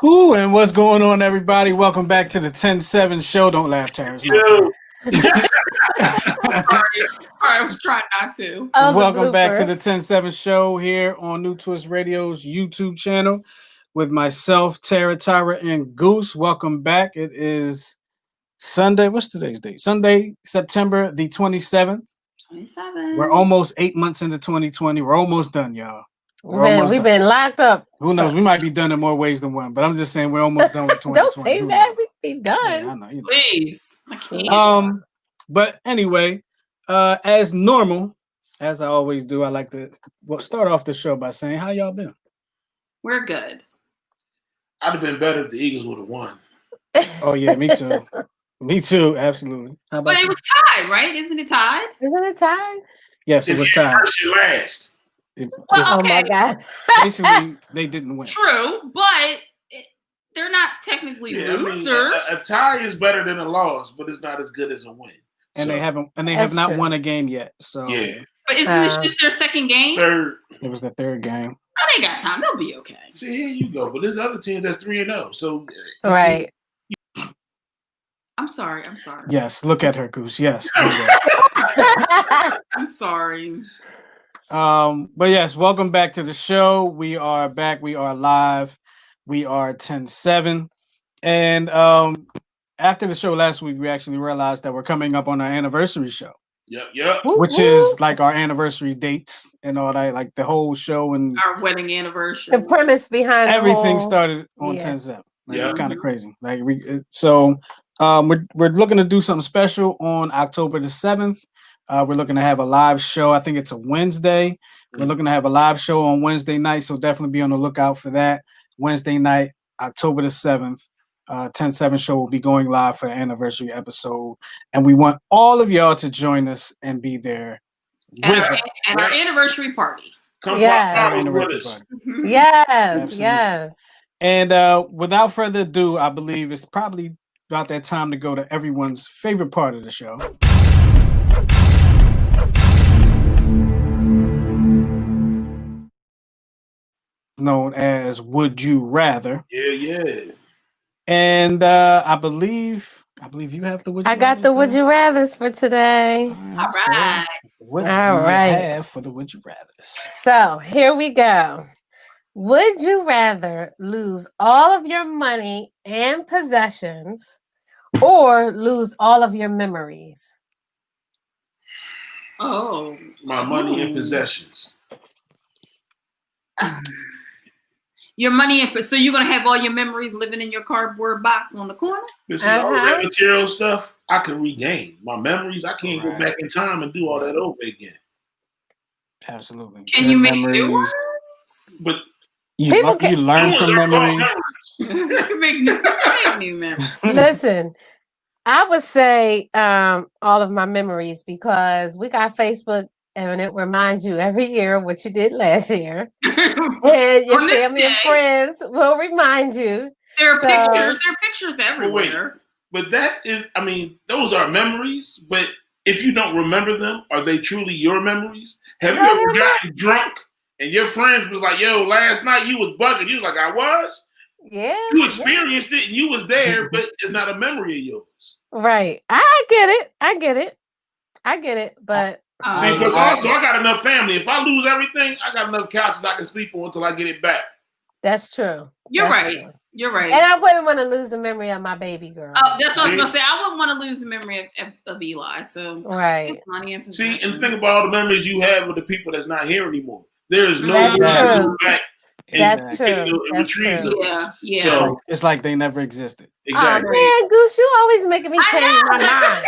Who and what's going on, everybody? Welcome back to the 10-7 show. Don't laugh, Terrence. Yo. Sorry, I was trying not to. Welcome back to the 10-7 show here on New Twist Radio's YouTube channel with myself, Tara, Tyra, and Goose. Welcome back. It is Sunday. What's today's date? Sunday, September the 27th. 27. We're almost 8 months into 2020. We're almost done, y'all. We've been locked up. Who knows? We might be done in more ways than one, but I'm just saying we're almost done with 2020. Don't say that. We be done. Yeah, I know, Please. I can't. But anyway, as normal, as I always do, I like to start off the show by saying, how y'all been? We're good. I'd have been better if the Eagles would have won. Oh, yeah, me too. Me too, absolutely. But it was tied, right? Isn't it tied? Isn't it tied? Yes, it was tied. First and last. Oh my God. Basically, they didn't win. True, but they're not technically losers. A tie is better than a loss, but it's not as good as a win. And they have not won a game yet. So yeah. But isn't this just their second game? Third. It was the third game. Oh, they got time. They'll be okay. See, here you go. But there's other team that's 3-0. So right. I'm sorry. Yes, look at her, Goose. Yes. I'm sorry. But yes, welcome back to the show. We are back. We are live. We are 10-7. And after the show last week, we actually realized that we're coming up on our anniversary show. Yep. Which is like our anniversary dates and all that, like the whole show and our wedding anniversary. The premise behind everything started on 10-7. Yeah. It's kind of crazy. Like we're looking to do something special on October the 7th. We're looking to have a live show. I think it's a Wednesday. We're looking to have a live show on Wednesday night, so definitely be on the lookout for that. Wednesday night, October the 7th, 10-7 show will be going live for the anniversary episode. And we want all of y'all to join us and be there at our anniversary party. Come anniversary party. Yes. And without further ado, I believe it's probably about that time to go to everyone's favorite part of the show. Known as Would You Rather. Yeah. And I believe you have the Would You I got the Would You Rathers for today. All right. What do you have for the Would You Rathers? So here we go. Would you rather lose all of your money and possessions or lose all of your memories? Oh. My money and possessions. Your money and so you're gonna have all your memories living in your cardboard box on the corner? This is all that material stuff I can regain. My memories, I can't go back in time and do all that over again. Absolutely. Can you make new ones? But you learn from memories. You can make new memories. Listen, I would say all of my memories because we got Facebook and it reminds you every year what you did last year. And your family and friends will remind you. There are pictures everywhere. But that is, those are memories, but if you don't remember them, are they truly your memories? Have you ever gotten drunk and your friends was like, yo, last night you was bugging. You was like, I was? Yeah. You experienced it and you was there, but it's not a memory of yours. Right. I get it. But because also I got enough family. If I lose everything, I got enough couches I can sleep on until I get it back. That's true. You're right. And I wouldn't want to lose the memory of my baby girl. Oh, that's what I was gonna say. I wouldn't want to lose the memory of Eli. So right. See, and think about all the memories you have with the people that's not here anymore. There is no way to go back That's true. Yeah. So it's like they never existed. Exactly. Oh, man, Goose, you always making me change my mind.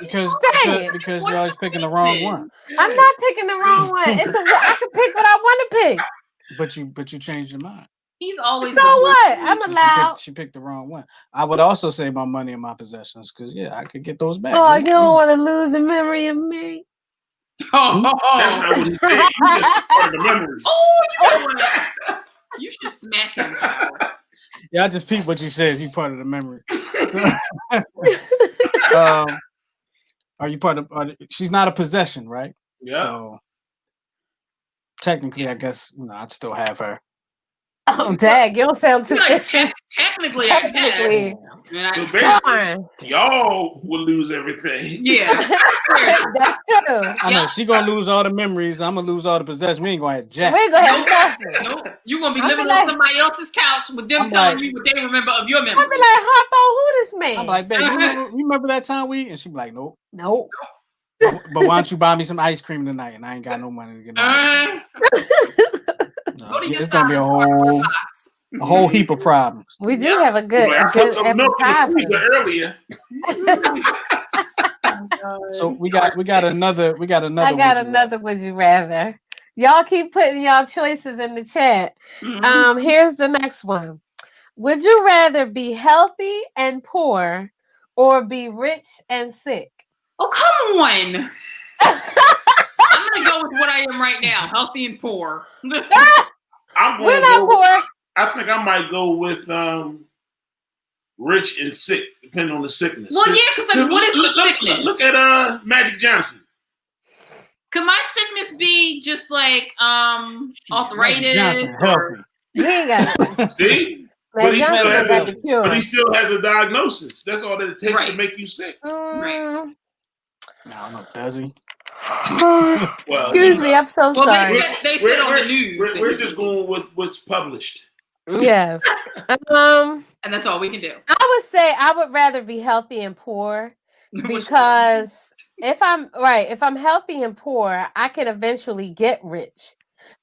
because you're always picking the wrong one. I'm not picking the wrong one. I can pick what I want to pick. But you changed your mind. He's always so what? I'm allowed. She picked the wrong one. I would also say my money and my possessions because I could get those back. Oh, you don't want to lose a memory of me. That's not what he said. You just part of the memories. You should smack him. Yeah, I just peeped what you said. You part of the memory. Are you part of? She's not a possession, right? Yeah. So technically, I guess I'd still have her. Oh, dang, you don't sound too Like, technically, I guess. Technically. And So I- basically, darn. y'all will lose everything. yeah. That's true. I know she gonna lose all the memories. I'm gonna lose all the possessions. We ain't gonna have We jack. ain't gonna have nothing. Nope. You're gonna be I'm living like- on somebody else's couch with them I'm telling like- you what they remember of your I'll be memories. like, Harpo, who this man? I'm like, babe, you remember that time we? And she be like, nope. nope. But why don't you buy me some ice cream tonight? And I ain't got no money to get no ice cream. No, Go to your it's gonna be a cardboard box. whole heap of problems. We do Yeah. have a good, Like, I a put good some milk in the advertisement. freezer earlier. So we got another. I got would you rather. another would you rather. Y'all keep putting y'all choices in the chat. Mhm. Here's the next one. Would you rather be healthy and poor or be rich and sick? Oh, come on. I'm gonna go with what I am right now, healthy and poor. I'm We're gonna not go, poor. I think I might go with rich and sick, depending on the sickness. Well, yeah, because like, what is the sickness? Look at Magic Johnson. Could my sickness be just like Magic arthritis? Johnson Or, healthy. He ain't got it. See? Man, But he still Johnson has got the a, cure. but he still has a diagnosis. That's all that it takes to Right. make you sick. Mm. I don't know, does he? Well, Excuse me, I'm so well, sorry. they said on the news. We're just going with what's published. Yes. and that's all we can do. I would say I would rather be healthy and poor because if I'm healthy and poor, I can eventually get rich.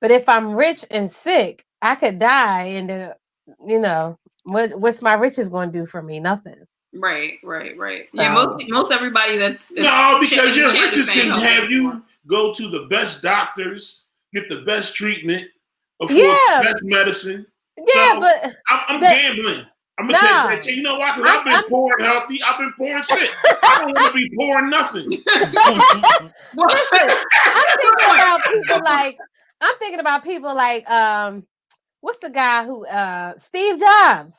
But if I'm rich and sick, I could die, and then, what's my riches going to do for me? Nothing. Right. Yeah, most everybody that's No, because your chat is riches saying can healthy have and you poor. go to the best doctors, get the best treatment, afford Yeah. the best medicine. Yeah, So, but I'm that- gambling. I'm gonna Nah. take that chance. You know why? Because I've been poor and healthy. I've been poor and sick. I don't want to be poor and nothing. Well, listen, I'm thinking about people like what's the guy who Steve Jobs?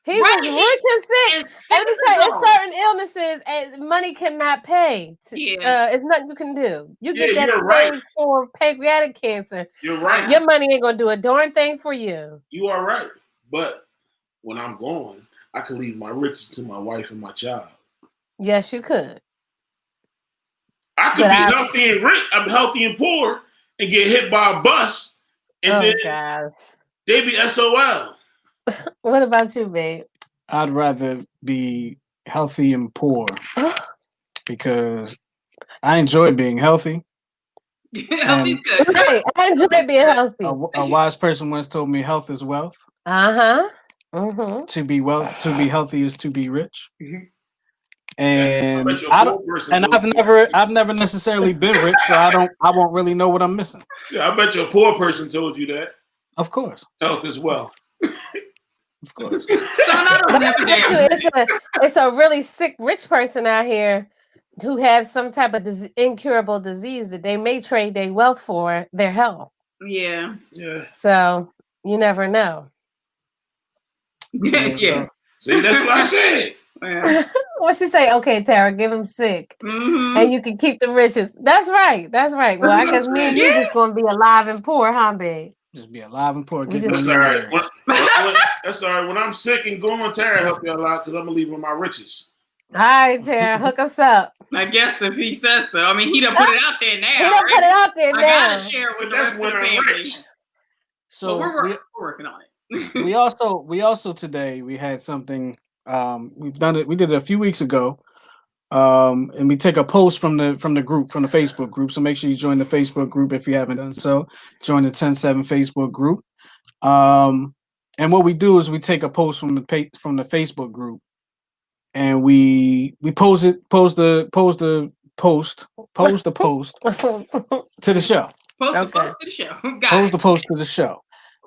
He Right, was he- rich and sick. and Let me sick tell you, as it's well. certain illnesses and money cannot pay. Yeah. It's nothing you can do. You get Yeah, that you're right. stage 4 pancreatic cancer. You're right. Your money ain't gonna do a darn thing for you. You are right. But when I'm gone, I can leave my riches to my wife and my child. Yes, you could. I could But be I- healthy and rich. I'm healthy and poor and get hit by a bus, and Oh then gosh. they be SOL. What about you, babe? I'd rather be healthy and poor because I enjoy being healthy. Healthy's good. Right. I enjoy being healthy. A wise person once told me health is wealth. Uh-huh. Mm-hmm. To be healthy is to be rich. Mhm. And bet you a I poor don't, person and told I've never necessarily been rich, so I won't really know what I'm missing. Yeah, I bet you a poor person told you that. Of course, Health is wealth. of course. So not But I never bet you down. it's a really sick rich person out here who has some type of incurable disease that they may trade their wealth for their health. Yeah. Yeah. So you never know. Yeah. so- See, that's what I said. Yeah. What she say? Okay, Tara, give him sick, Mhm. and you can keep the riches. That's right. That's right. Well, I guess me and you Yeah. just gonna be alive and poor, huh, babe? Just be alive and poor. We Get just- That's no all new right. years. That's all right. When I'm sick and going, Tara help you a lot because I'm gonna leave with my riches. All right, Tara, hook us up. I guess if he says so. I mean, he done put it out there now. He done right? put it out there I now. gotta share it with the But rest that's of the when I'm family. rich. So Well, we're working on it. we also today we had something we've done it. We did it a few weeks ago. And we take a post from the group, from the Facebook group. So make sure you join the Facebook group if you haven't done so. Join the 10-7 Facebook group. And what we do is we take a post from the Facebook group, and we post the post to the show. Post Okay. to the show. Got Post it. the post to the show.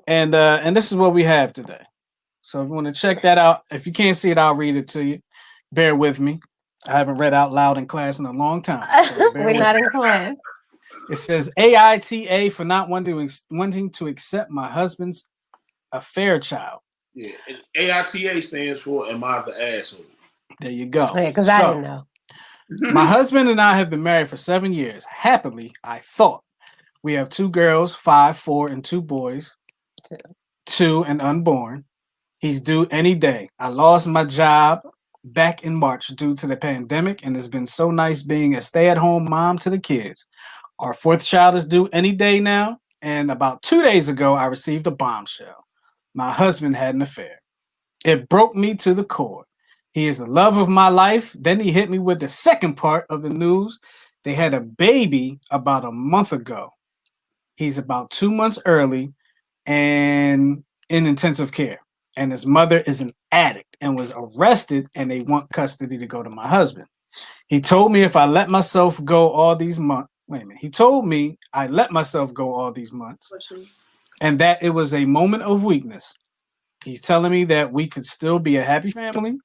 And this is what we have today. So if you want to check that out, if you can't see it, I'll read it to you. Bear with me. I haven't read out loud in class in a long time. So bear We're with not me. in class. It says AITA for not wanting to accept my husband's affair child. Yeah. And AITA stands for Am I the Asshole? There you go. Yeah, because I didn't know. My husband and I have been married for 7 years. Happily, I thought. We have 2 girls, 5, 4, and 2 boys. 2 and unborn. He's due any day. I lost my job back in March due to the pandemic, and it's been so nice being a stay-at-home mom to the kids. Our 4th child is due any day now, and about 2 days ago, I received a bombshell. My husband had an affair. It broke me to the core. He is the love of my life. Then he hit me with the second part of the news. They had a baby about a month ago. He's about 2 months early and in intensive care. And his mother is an addict and was arrested, and they want custody to go to my husband. He told me if I let myself go all these months, he told me I let myself go all these months and that it was a moment of weakness. He's telling me that we could still be a happy family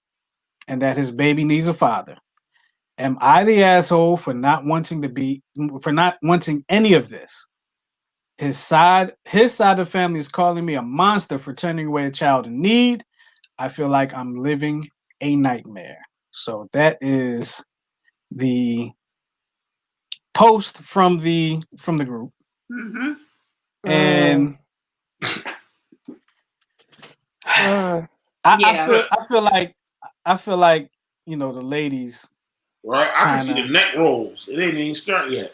and that his baby needs a father. Am I the asshole for not wanting any of this? His side of the family is calling me a monster for turning away a child in need. I feel like I'm living a nightmare. So that is the post from the group. Mm-hmm. And I feel like the ladies. Right, I can see the neck rolls. It ain't even start yet.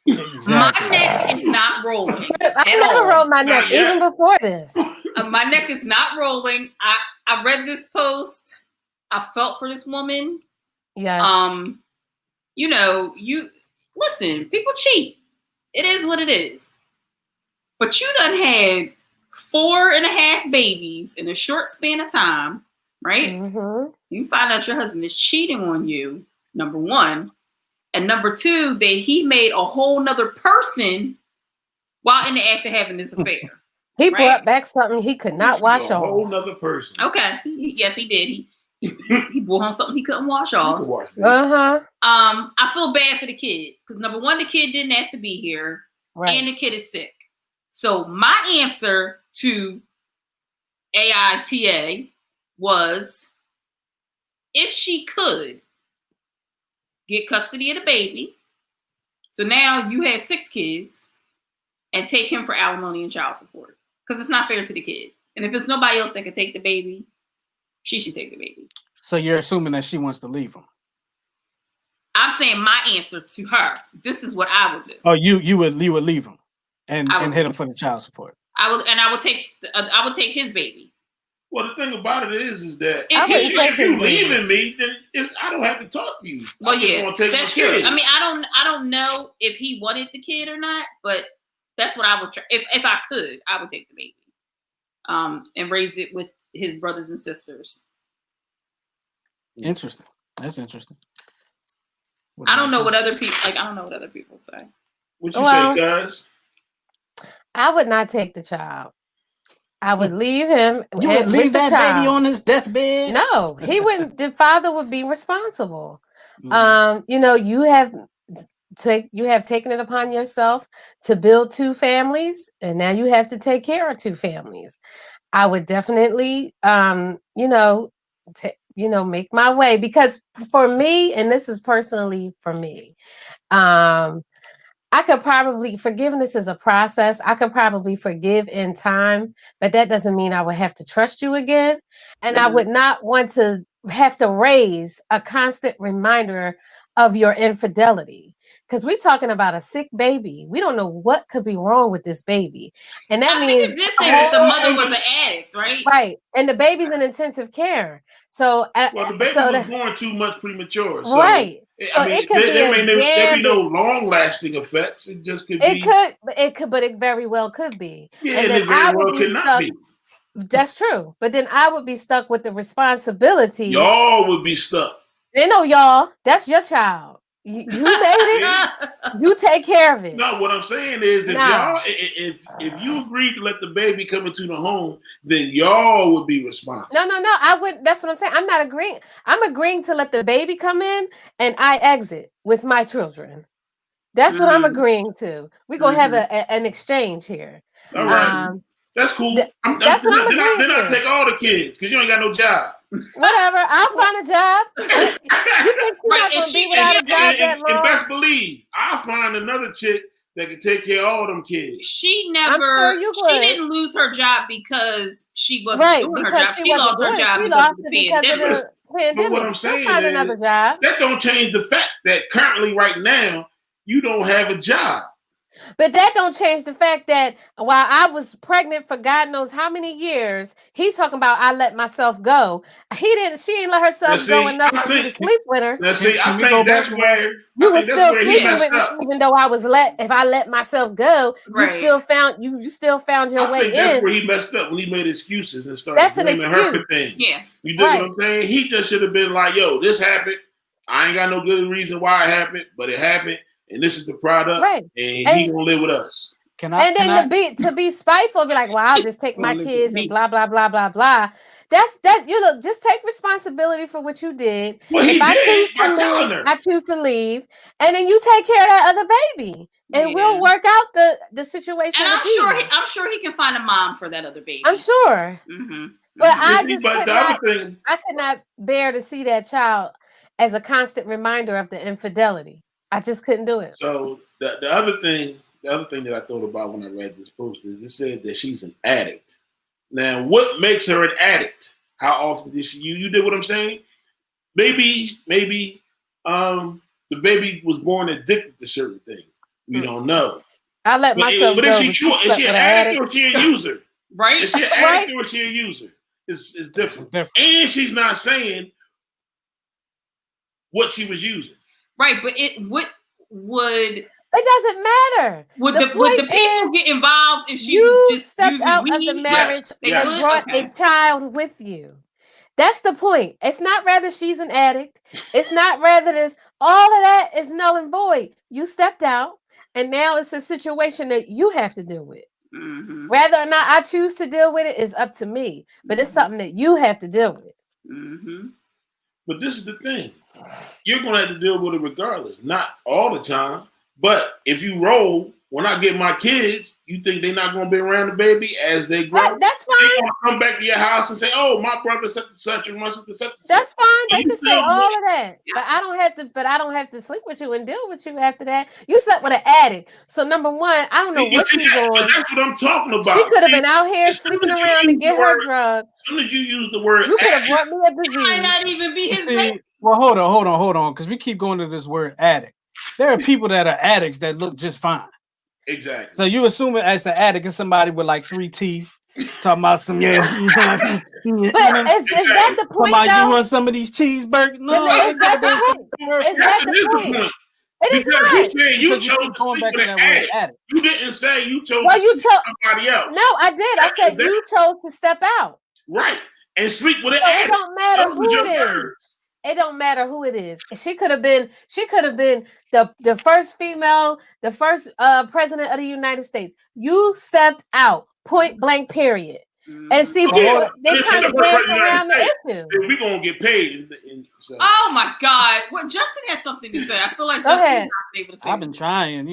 Exactly. My neck is not rolling. I never rolled my neck even before this. My neck is not rolling. I read this post. I felt for this woman. Yeah. You listen. People cheat. It is what it is. But you done had 4.5 babies in a short span of time, right? Mm-hmm. You find out your husband is cheating on you. Number one. And number two, that he made a whole nother person while in the act of having this affair. He brought back something he could not wash off. A whole nother person. Okay. Yes, he did. He brought home something he couldn't wash off. I feel bad for the kid. Because number one, the kid didn't ask to be here. Right. And the kid is sick. So my answer to AITA was, if she could get custody of the baby, so now you have 6 kids, and take him for alimony and child support, because it's not fair to the kid. And if there's nobody else that can take the baby, she should take the baby. So you're assuming that she wants to leave him? I'm saying my answer to her. This is what I would do. Oh, you would leave him and hit him for the child support. I would take his baby. Well, the thing about it is that if you're leaving me, then I don't have to talk to you. Well, yeah, that's true. I mean, I don't know if he wanted the kid or not, but that's what I would try. If I could, I would take the baby, and raise it with his brothers and sisters. Interesting. That's interesting. I don't know what other people I don't know what other people say. What you say, guys? I would not take the child. I would leave him. You would leave that baby on his deathbed? No, he wouldn't. The father would be responsible. You have taken it upon yourself to build 2 families, and now you have to take care of 2 families. I would definitely, make my way, because for me, and this is personally for me, I could probably, forgiveness is a process. I could probably forgive in time, but that doesn't mean I would have to trust you again. And I would not want to have to raise a constant reminder of your infidelity, because we're talking about a sick baby. We don't know what could be wrong with this baby. And that means think it's say that the mother was an addict, right? Right. And the baby's in intensive care. So the baby was born 2 months premature. So, right. So it could there be no long-lasting effects. It just could be. It could, but it very well could be. Yeah, and it very well could not be. That's true. But then I would be stuck with the responsibility. Y'all would be stuck. Y'all. That's your child. You made it. You take care of it. No, what I'm saying is, if you agreed to let the baby come into the home, then y'all would be responsible. No. I would. That's what I'm saying. I'm not agreeing. I'm agreeing to let the baby come in and I exit with my children. That's what I'm agreeing to. We're gonna have an exchange here. All right. That's cool. Then I take all the kids because you ain't got no job. Whatever. I'll find a job. You think you're not gonna be without a job that long? And best believe, I'll find another chick that can take care of all them kids. She didn't lose her job because she wasn't doing her job. She lost her job because of the pandemic. But what I'm saying is, that don't change the fact that currently, right now, you don't have a job. But that don't change the fact that while I was pregnant for God knows how many years, he's talking about I let myself go. She didn't let herself go enough for me to sleep with her. I think that's where you would still sleep with me, even though if I let myself go, you still found your way in. That's where he messed up when he made excuses and started blaming her for things. Yeah. You dig what I'm saying? He just should have been like, yo, this happened. I ain't got no good reason why it happened, but it happened. And this is the product, and he gonna live with us. To be spiteful, be like, well, I'll just take my kids and blah blah blah blah blah. Just take responsibility for what you did. Well, I choose to leave, and then you take care of that other baby, and we'll work out the situation. And I'm sure he can find a mom for that other baby. I'm sure, but I could not bear to see that child as a constant reminder of the infidelity. I just couldn't do it. So the other thing that I thought about when I read this post is it said that she's an addict. Now, what makes her an addict? How often did she? You did what I'm saying? Maybe the baby was born addicted to certain things. We don't know. I let myself go. But is she an addict or is she a user? Right? Is she an addict or is she a user? It's different. And she's not saying what she was using. Right, but it would. It doesn't matter. Would the people get involved if she was just stepped out of the marriage and brought a child with you? That's the point. It's not rather she's an addict. It's not rather this. All of that is null and void. You stepped out, and now it's a situation that you have to deal with. Mm-hmm. Whether or not I choose to deal with it is up to me. But it's something that you have to deal with. Mm-hmm. But this is the thing. You're going to have to deal with it regardless. Not all the time. But if you roll, when I get my kids, you think they're not going to be around the baby as they grow? That's fine. They're going to come back to your house and say, oh, my brother such and such and my sister such and such. That's fine. They can say all of that. But I don't have to sleep with you and deal with you after that. You slept with an addict. So number one, I don't know what she's doing. But that's what I'm talking about. She could have been out here sleeping around to get her drugs. As soon as you use the word you could have brought me a disease. It might not even be his baby. Well, hold on, because we keep going to this word addict. There are people that are addicts that look just fine. Exactly. So you assume it as an addict is somebody with like 3 teeth, talking about some But is that the point? You want some of these cheeseburgers? No, is that the point? Is that the point? It is because not. you said you chose to sleep with an addict. You didn't say you chose to sleep with somebody else. No, I did. I said you chose to step out. Right. And sleep with an addict. It don't matter who it is. It don't matter who it is. She could have been the first female, the first president of the United States. You stepped out, point blank, period. And see, people they kind of dance around the issue. We're gonna get paid. So. Oh my God! Well, Justin has something to say. I feel like Justin's not able to say. I've been trying,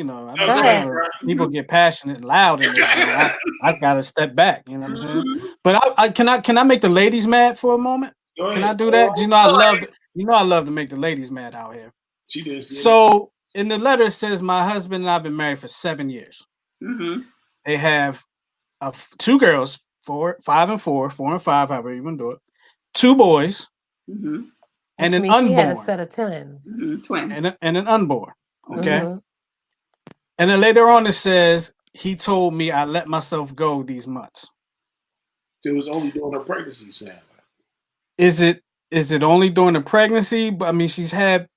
people get passionate and loud, and I gotta step back. You know what I'm saying? But can I make the ladies mad for a moment? Can I do that? I love to make the ladies mad out here. She did. So in the letter it says my husband and I've been married for 7 years. Mm-hmm. They have 2 girls, 4, 5, and 4, 4 and 5, however you even do it. 2 boys, and an unborn. She had a set of twins, twins, and an unborn. Okay, and then later on it says he told me I let myself go these months. So it was only during her pregnancy, Sam. Is it only during the pregnancy? But I mean, she's been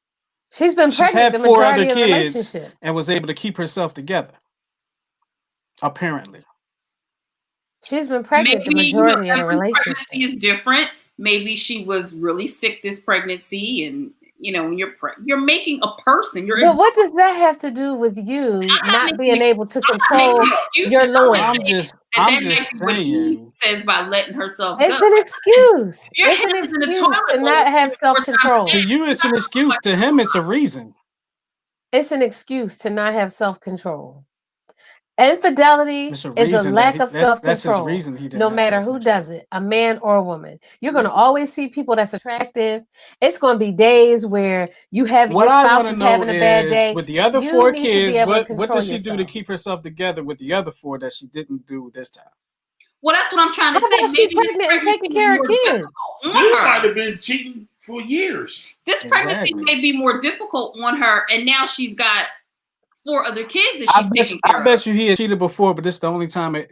pregnant the 4 other majority of the kids relationship and was able to keep herself together. Apparently, she's been pregnant the majority of the relationship. Pregnancy is different. Maybe she was really sick this pregnancy, and when you're making a person. But what does that have to do with you not being able to control your Lord? I'm just saying. Says by letting herself it's go. An excuse. It's an excuse to not have self-control. To you, it's an excuse. To him, it's a reason. It's an excuse to not have self-control. Infidelity It's a is a reason lack that of that's his self-control. reason he didn't No have matter who self-control. does it, a man or a woman, you're gonna always see people that's attractive. It's gonna be days where you have What your I spouse want to is know having a bad is day. with the other You 4 need to be kids, able to what control does she do to yourself. keep herself together with the other 4 that she didn't do this time? Well, that's what I'm trying to How say. about she Maybe this pregnant and taking pregnancy care of was more kids? difficult on Dude her. might have been cheating for years. This pregnancy Exactly. may be more difficult on her, and now she's got 4 other kids that she's taking care I of. bet you he had cheated before, but this is the only time it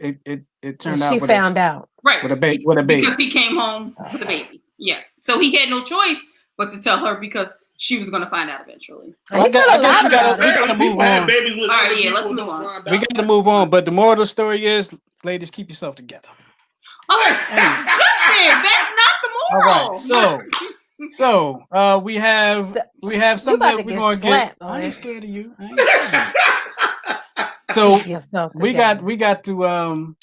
turned out She with found out. Right. with a baby. Because he came home with a baby. Yeah. So he had no choice but to tell her because she was going to find out eventually. Well, He could have lied we gotta- about we it. gotta move People have on. babies with All right, other yeah, let's people, move don't on. find We out. got to move on, but the moral of the story is, ladies, keep yourself together. Oh, Justin, that's not the All moral. right, so we have something about that to we're get gonna get. slapped, I ain't boy. scared of you. I ain't scared of you. So Yourself we together. got to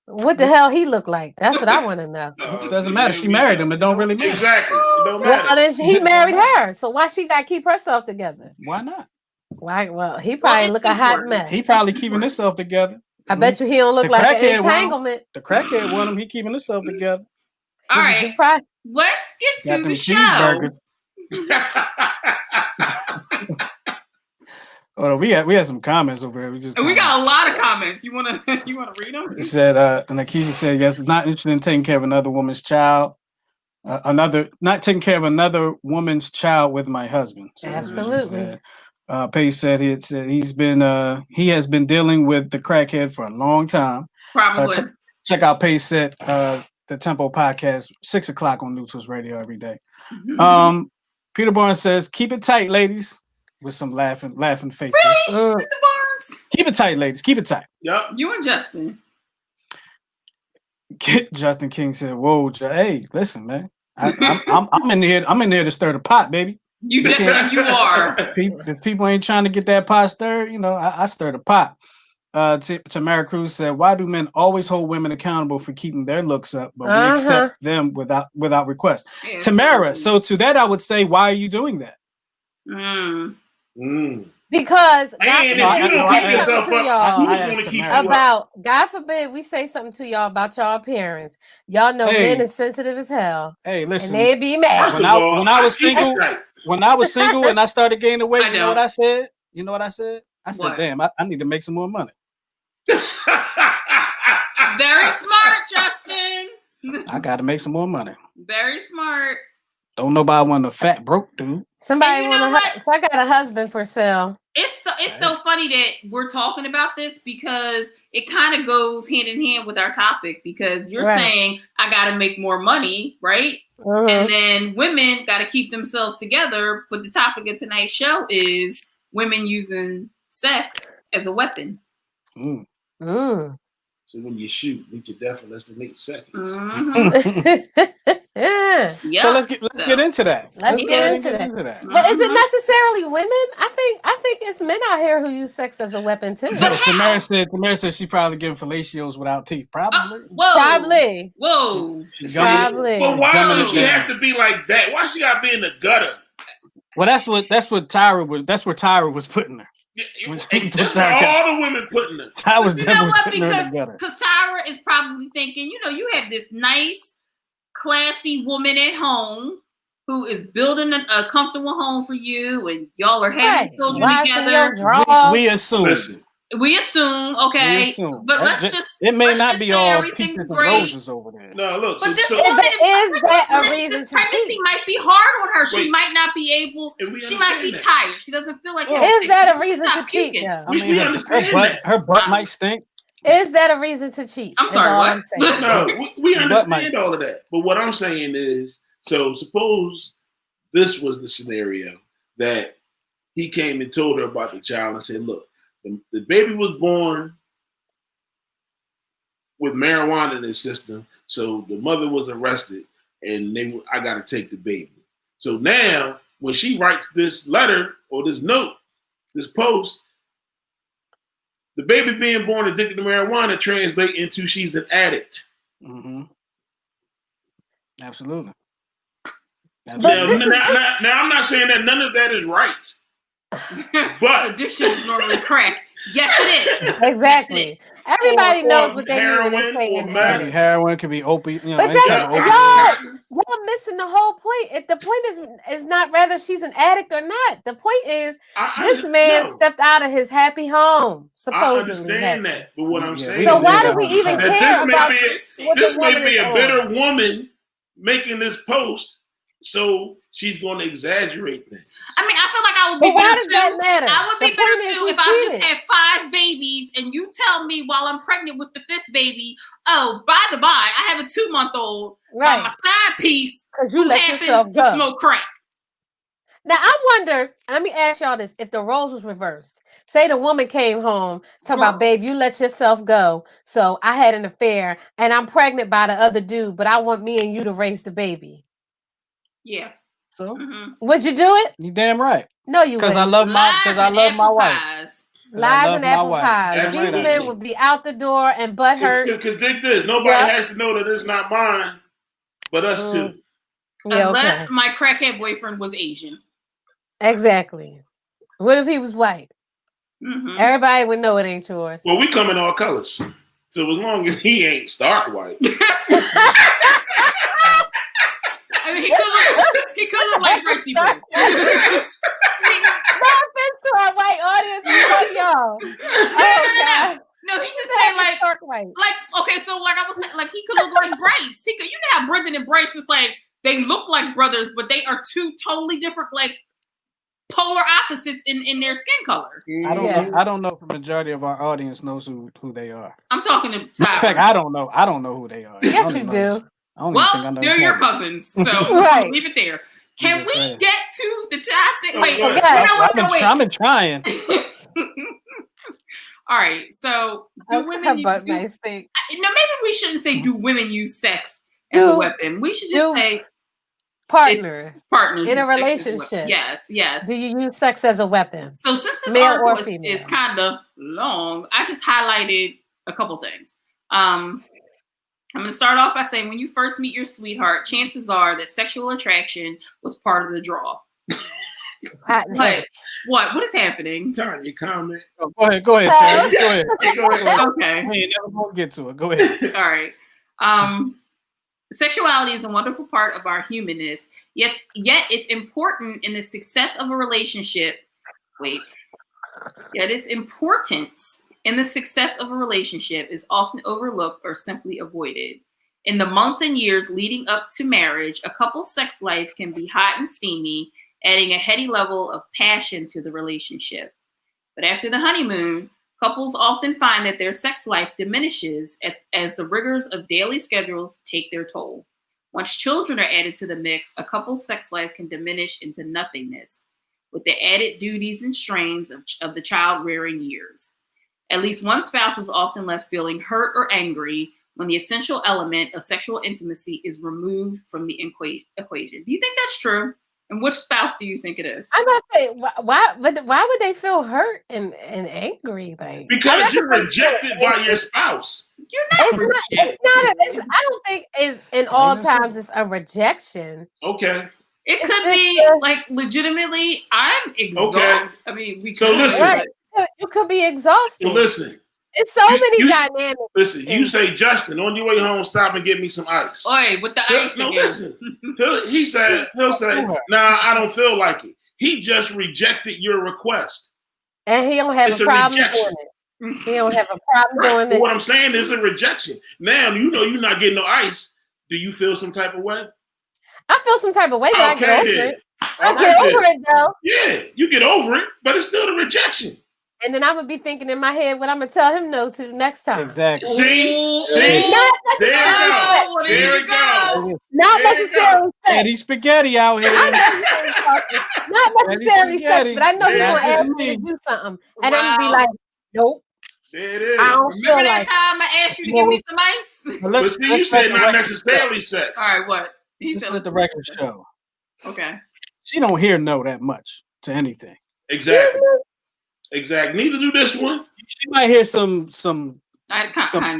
What the hell he look like? That's what I want to know. it doesn't matter. She married him. It don't really matter. Exactly. It don't Well, matter. then he married her, so why she got to keep herself together? Why not? Why? Well, he probably it's look a hot important. mess. He probably keeping himself together. I bet you he don't look The like an crackhead one. entanglement. The crackhead want him. He keeping himself together. All He right, probably, let's get Got to them the show. cheeseburgers. Oh, we had some comments over here. We got a lot of comments. You wanna read them? It said, and Akeisha said, yes, it's not interested in taking care of another woman's child. Not taking care of another woman's child with my husband. So that's what she Absolutely. said. Paige said he has been dealing with the crackhead for a long time. Probably. Check out Paige said the Tempo podcast, 6:00 on Neutral Radio every day. Peter Barnes says, keep it tight, ladies, with some laughing faces. Really? Mr. Barnes? Keep it tight, ladies. Keep it tight. Yep. You and Justin. Justin King said, "Whoa, hey, listen, man. I'm in here. I'm in there to stir the pot, baby. You definitely you are. If people ain't trying to get that pot stirred, I stir the pot." Tamara Cruz said, "Why do men always hold women accountable for keeping their looks up, but we accept them without request?" Yeah, Tamara, so to that I would say, why are you doing that? because And if you don't keep yourself up, who's going to keep you up? about God forbid we say something to y'all about y'all appearance. Y'all know Hey. men is sensitive as hell, Hey, listen. and they'd be mad. When I was single, and I started gaining weight, I you know what I said? I said, What? damn, I need to make some more money. Very smart, Justin. I got to make some more money. Very smart. Don't nobody want a fat broke dude. Somebody And you know want what? if I got a husband for sale. It's so funny that we're talking about this because it kind of goes hand in hand with our topic because you're Right. saying I got to make more money, right? And then women got to keep themselves together. But the topic of tonight's show is women using sex as a weapon. Mm. So when you shoot, meet your death in less than 8 seconds. Yeah. Yep. So let's get into that. Let's go get ahead into and that. But is it necessarily women? I think it's men out here who use sex as a weapon too. But how? Tamara said she's probably giving fellatios without teeth. Probably. Whoa. Probably. Whoa. She's gumming it. Probably. But why Gumming does it she down. have to be like that? Why she got to be in the gutter? Well, that's what Tyra was. That's where Tyra was putting her. When she put That's Tyra- all the women putting her. Tyra was You know definitely what? putting her in the gutter. Because Tyra is probably thinking, you have this nice, classy woman at home who is building a comfortable home for you, and y'all are having children Washing your together. drawers. We assume. Listen, We assume, okay, We assume. but let's That- just It may let's not just be say all everything's peaches and great. roses over there. no, look. But this so, woman Is that a this reason to pregnancy cheat? might be hard on her. She Wait. might not be able. and we She might be understand that. tired. She doesn't feel like. Well, having Is sex. that a She's reason not to cheat? puking. Yeah. I We mean, understand her butt Stop. might stink. Is that a reason to cheat? I'm is sorry, all what? I'm saying. No, we But understand my- all of that. But what I'm saying is, so suppose this was the scenario that he came and told her about the child and said, look, the baby was born with marijuana in his system, so the mother was arrested, and I got to take the baby. So now, when she writes this letter or this note, this post, the baby being born addicted to marijuana translates into she's an addict. Mm-hmm. Absolutely. Now, this is- now, I'm not saying that none of that is right. But Addiction is normally crack. Yes, it is. Exactly. Everybody Or knows what they mean when they heroin say or an meth. Could be addict. heroin, could be opiate. You know, But any that's kind of Yeah. opiate. y'all missing the whole point. The point is not whether she's an addict or not. The point is this man stepped out of his happy home, I supposedly. understand that, but what I'm Yeah, saying we So didn't is why live do we that even home. that care about what this the may woman be is a on? bitter woman making this post, so she's going to exaggerate things. I mean, I feel like I would be But why bitter does too. that matter? I would be The bitter point is too he if I just cheated. had 5 babies and you tell me while I'm pregnant with the 5th baby, oh, by the by, I have a 2-month-old by my Right. side piece Because you who let happens yourself to go. smoke crack. Now I wonder, and let me ask y'all this: if the roles was reversed, say the woman came home, talk about, babe, you let yourself go. So I had an affair and I'm pregnant by the other dude, but I want me and you to raise the baby. Yeah. So Would you do it? you damn right. No, you Because I wouldn't. love my Lies because I and love my apple wife. pies. 'Cause I Lies love and my apple wife. pies. Damn These right I men do. would be out the door and butthurt. Because dig this, nobody Yeah. has to know that it's not mine, but us too. Yeah, Unless okay. my crackhead boyfriend was Asian. Exactly. What if he was white? Everybody would know it ain't yours. Well, we come in all colors. So as long as he ain't stark white. I mean, he could look like Gracie Boo. No offense to our white audience, we love y'all. Oh God. No, he just saying like stark white. Like okay, so like I was saying, like he could look like Bryce. He could, you know how Brendan and Bryce is like they look like brothers, but they are two totally different, like polar opposites in their skin color. I don't know if the majority of our audience knows who they are. I'm talking to Matter of fact, I don't know who they are. Yes, you do. Well, they're your cousins, so Right. Leave it there. Can we saying. get to the topic? Oh, Wait, go you ahead. know what? No, wait. I've been trying. All right, so do women use, nice thing. maybe we shouldn't say do women use sex as a weapon. We should just say partners in a use sex as a weapon. relationship. Yes. Do you use sex as a weapon? So since this Male article or is female? kind of long, I just highlighted a couple things. I'm going to start off by saying when you first meet your sweetheart, chances are that sexual attraction was part of the draw. But what is happening? Tanya, comment. Oh, go ahead, Terry. Go ahead. Go ahead. Okay. We ain't never gonna get to it. Go ahead. All right. Sexuality is a wonderful part of our humanness. Yes, yet its important in the success of a relationship. Yet its importance in the success of a relationship is often overlooked or simply avoided. In the months and years leading up to marriage, a couple's sex life can be hot and steamy, adding a heady level of passion to the relationship. But after the honeymoon, couples often find that their sex life diminishes as the rigors of daily schedules take their toll. Once children are added to the mix, a couple's sex life can diminish into nothingness, with the added duties and strains of the child-rearing years. At least one spouse is often left feeling hurt or angry when the essential element of sexual intimacy is removed from the equation. Do you think that's true? And which spouse do you think it is? I'm about to say, why would they feel hurt and angry? Like, because you're rejected by your spouse. You're not rejected. I don't think it's in all times it's a rejection. Okay. It could be like legitimately, I'm exhausted. Okay. I mean, listen. You could be exhausted. So listen. It's so many dynamics. Listen, you say, Justin, on your way home, stop and get me some ice. Oi, with the ice No, again. listen. He'll say, nah, I don't feel like it. He just rejected your request. And he don't have a problem doing it. He don't have a problem doing it. What I'm saying is a rejection. Now, you know you're not getting no ice. Do you feel some type of way? I feel some type of way, but I get over it. I Right get over it, though. Yeah, you get over it, but it's still a rejection. And then I'm gonna be thinking in my head what I'm gonna tell him no to next time. Exactly. See, there you go. Not necessarily sex. Eddie Spaghetti out here. Not necessarily sex, but I know you're gonna ask me to do something, and I'm gonna be like, nope. There it is. I don't Remember that like time I asked you to give me some ice? But see, you said not necessarily sex. All right, what? Let's let the record show. Okay. She don't hear no that much to anything. Exactly. Neither do this one. She might hear some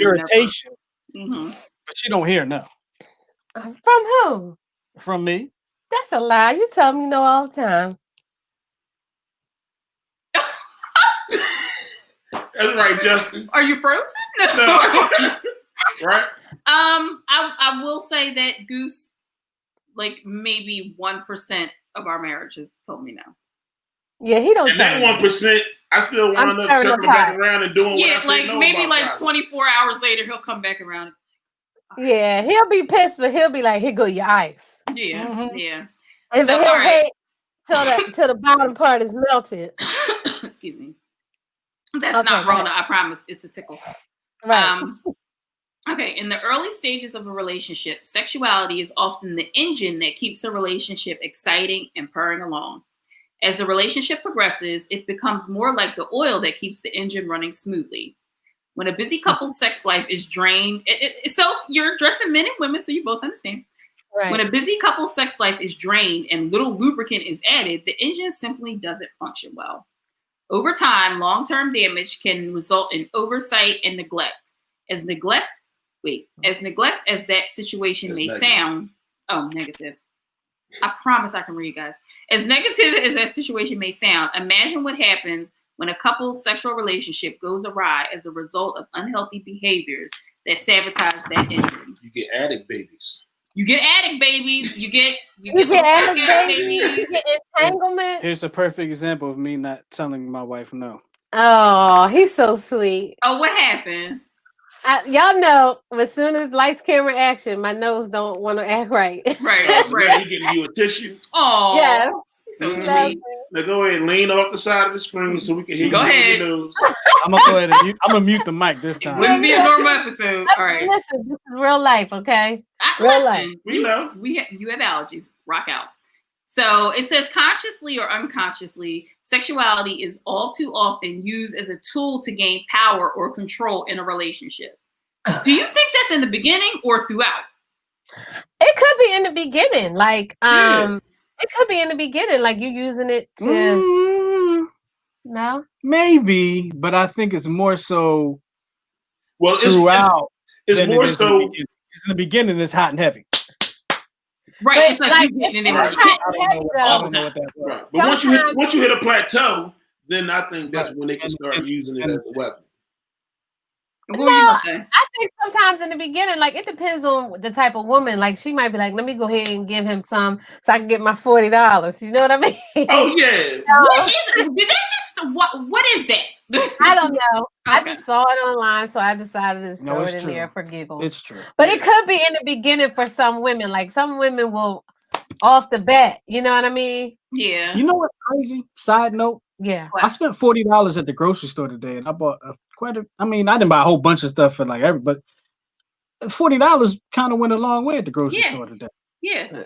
irritation, but she don't hear no. From who? From me. That's a lie. You tell me no all the time. That's right, Justin. Are you frozen? No. Right? I will say that Goose, like maybe 1% of our marriages told me no. Yeah, he don't. And that 1%, I still wound up circling back around and doing what I say no maybe about like Friday. 24 hours later, he'll come back around. Yeah, he'll be pissed, but he'll be like, "Here go your ice." Yeah, yeah. And So, he'll all right. wait till the bottom part is melted. Excuse me. That's not Rona. I promise. It's a tickle. Right. Okay. In the early stages of a relationship, sexuality is often the engine that keeps a relationship exciting and purring along. As the relationship progresses, it becomes more like the oil that keeps the engine running smoothly. When a busy couple's sex life is drained, so you're addressing men and women, so you both understand. Right. When a busy couple's sex life is drained and little lubricant is added, the engine simply doesn't function well. Over time, long-term damage can result in oversight and neglect. As neglect as that situation may sound, negative. I promise I can read, guys. As negative as that situation may sound, imagine what happens when a couple's sexual relationship goes awry as a result of unhealthy behaviors that sabotage that engine. You get addict babies. You get addict babies. You get addict babies. You get entanglement. Here's a perfect example of me not telling my wife no. Oh, he's so sweet. Oh, what happened? Y'all know, as soon as lights, camera, action, my nose don't want to act right. Right. He getting you a tissue. Oh, yeah. So sweet. Now go ahead and lean off the side of the screen so we can hear you. Go ahead. Your nose. I'm gonna go ahead and I'm gonna mute the mic this time. Wouldn't be a normal episode. All right. Listen, this is real life, okay? Real life. We know. You have allergies. Rock out. So it says consciously or unconsciously, sexuality is all too often used as a tool to gain power or control in a relationship. Do you think that's in the beginning or throughout? It could be in the beginning. Like, it could be in the beginning. Like, you using it to... No? Maybe, but I think it's more so throughout. It's more so... It's in the beginning, it's hot and heavy. Right, it's like you getting in I don't know what that was. Right. But once you hit a plateau, then I think that's when they can start using it as a weapon. I think sometimes in the beginning, like it depends on the type of woman. Like she might be like, "Let me go ahead and give him some, so I can get my $40." You know what I mean? Oh yeah. What is it? Did that just what is that? I don't know. Okay. I just saw it online, so I decided to just throw it in there for giggles. It's true, but it could be in the beginning for some women. Like some women will, off the bat. You know what I mean? Yeah. You know what's crazy? Side note. Yeah. I spent $40 at the grocery store today, and I bought I didn't buy a whole bunch of stuff for like but $40 kind of went a long way at the grocery store today. Yeah.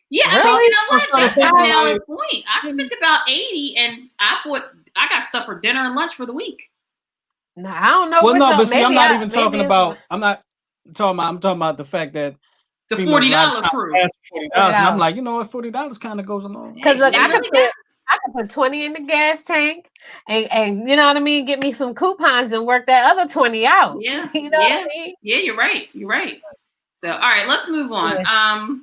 Yeah, I mean, you know what? That's a valid point. I spent about $80, and I got stuff for dinner and lunch for the week. No, I don't know. Well, no, but see, I'm not even talking about. I'm talking about the fact that the $40 crew. $40, and I'm like, you know what, $40 kind of goes along. Because I could put 20 in the gas tank, and you know what I mean. Get me some coupons and work that other 20 out. Yeah, you know what I mean. Yeah, you're right. You're right. So, all right, let's move on. Yeah.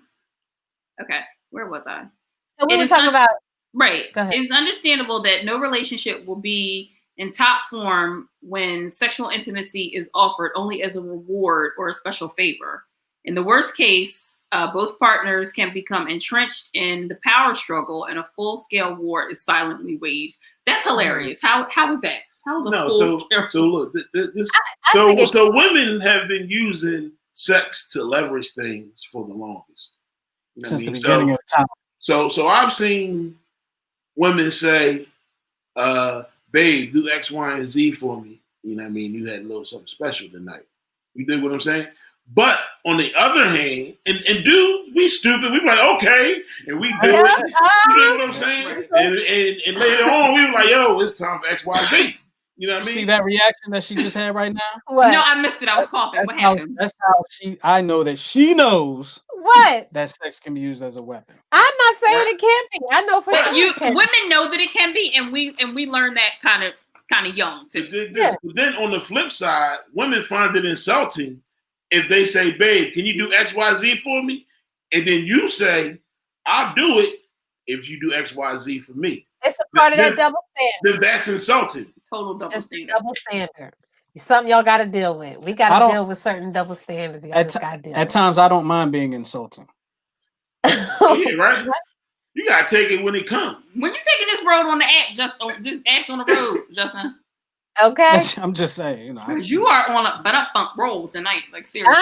Okay, where was I? So we were talking about right. It's understandable that no relationship will be in top form when sexual intimacy is offered only as a reward or a special favor. In the worst case, both partners can become entrenched in the power struggle, and a full-scale war is silently waged. That's hilarious. How is that? How is a full-scale? So look, so women have been using sex to leverage things for the longest. You know Since the beginning of time. So I've seen women say, babe, do X, Y, and Z for me. You know what I mean? You had a little something special tonight. You dig what I'm saying? But on the other hand, and dudes, we stupid. We like, okay, and we do it. You know what I'm saying? And later on, we were like, yo, it's time for X, Y, Z. You know what I mean? See that reaction that she just had right now? What? No, I missed it. I was coughing. What happened? That's how I know that she knows what that sex can be used as a weapon. I'm not saying it can't be. I know for sure. Women know that it can be, and we learn that kind of young too. But then on the flip side, women find it insulting if they say, babe, can you do X, Y, Z for me? And then you say, I'll do it. if you do X, Y, Z for me. It's a part of that double standard. Then that's insulting. Total double Just standard. double standard. It's something y'all got to deal with. We got to deal with certain double standards. Y'all just got to deal at times, I don't mind being insulting. Oh, yeah, right. You gotta take it when it comes. When you're taking this road on the app, just act on the road, Justin. Okay. I'm just saying, you know. Because you are on a bump roll tonight, like seriously.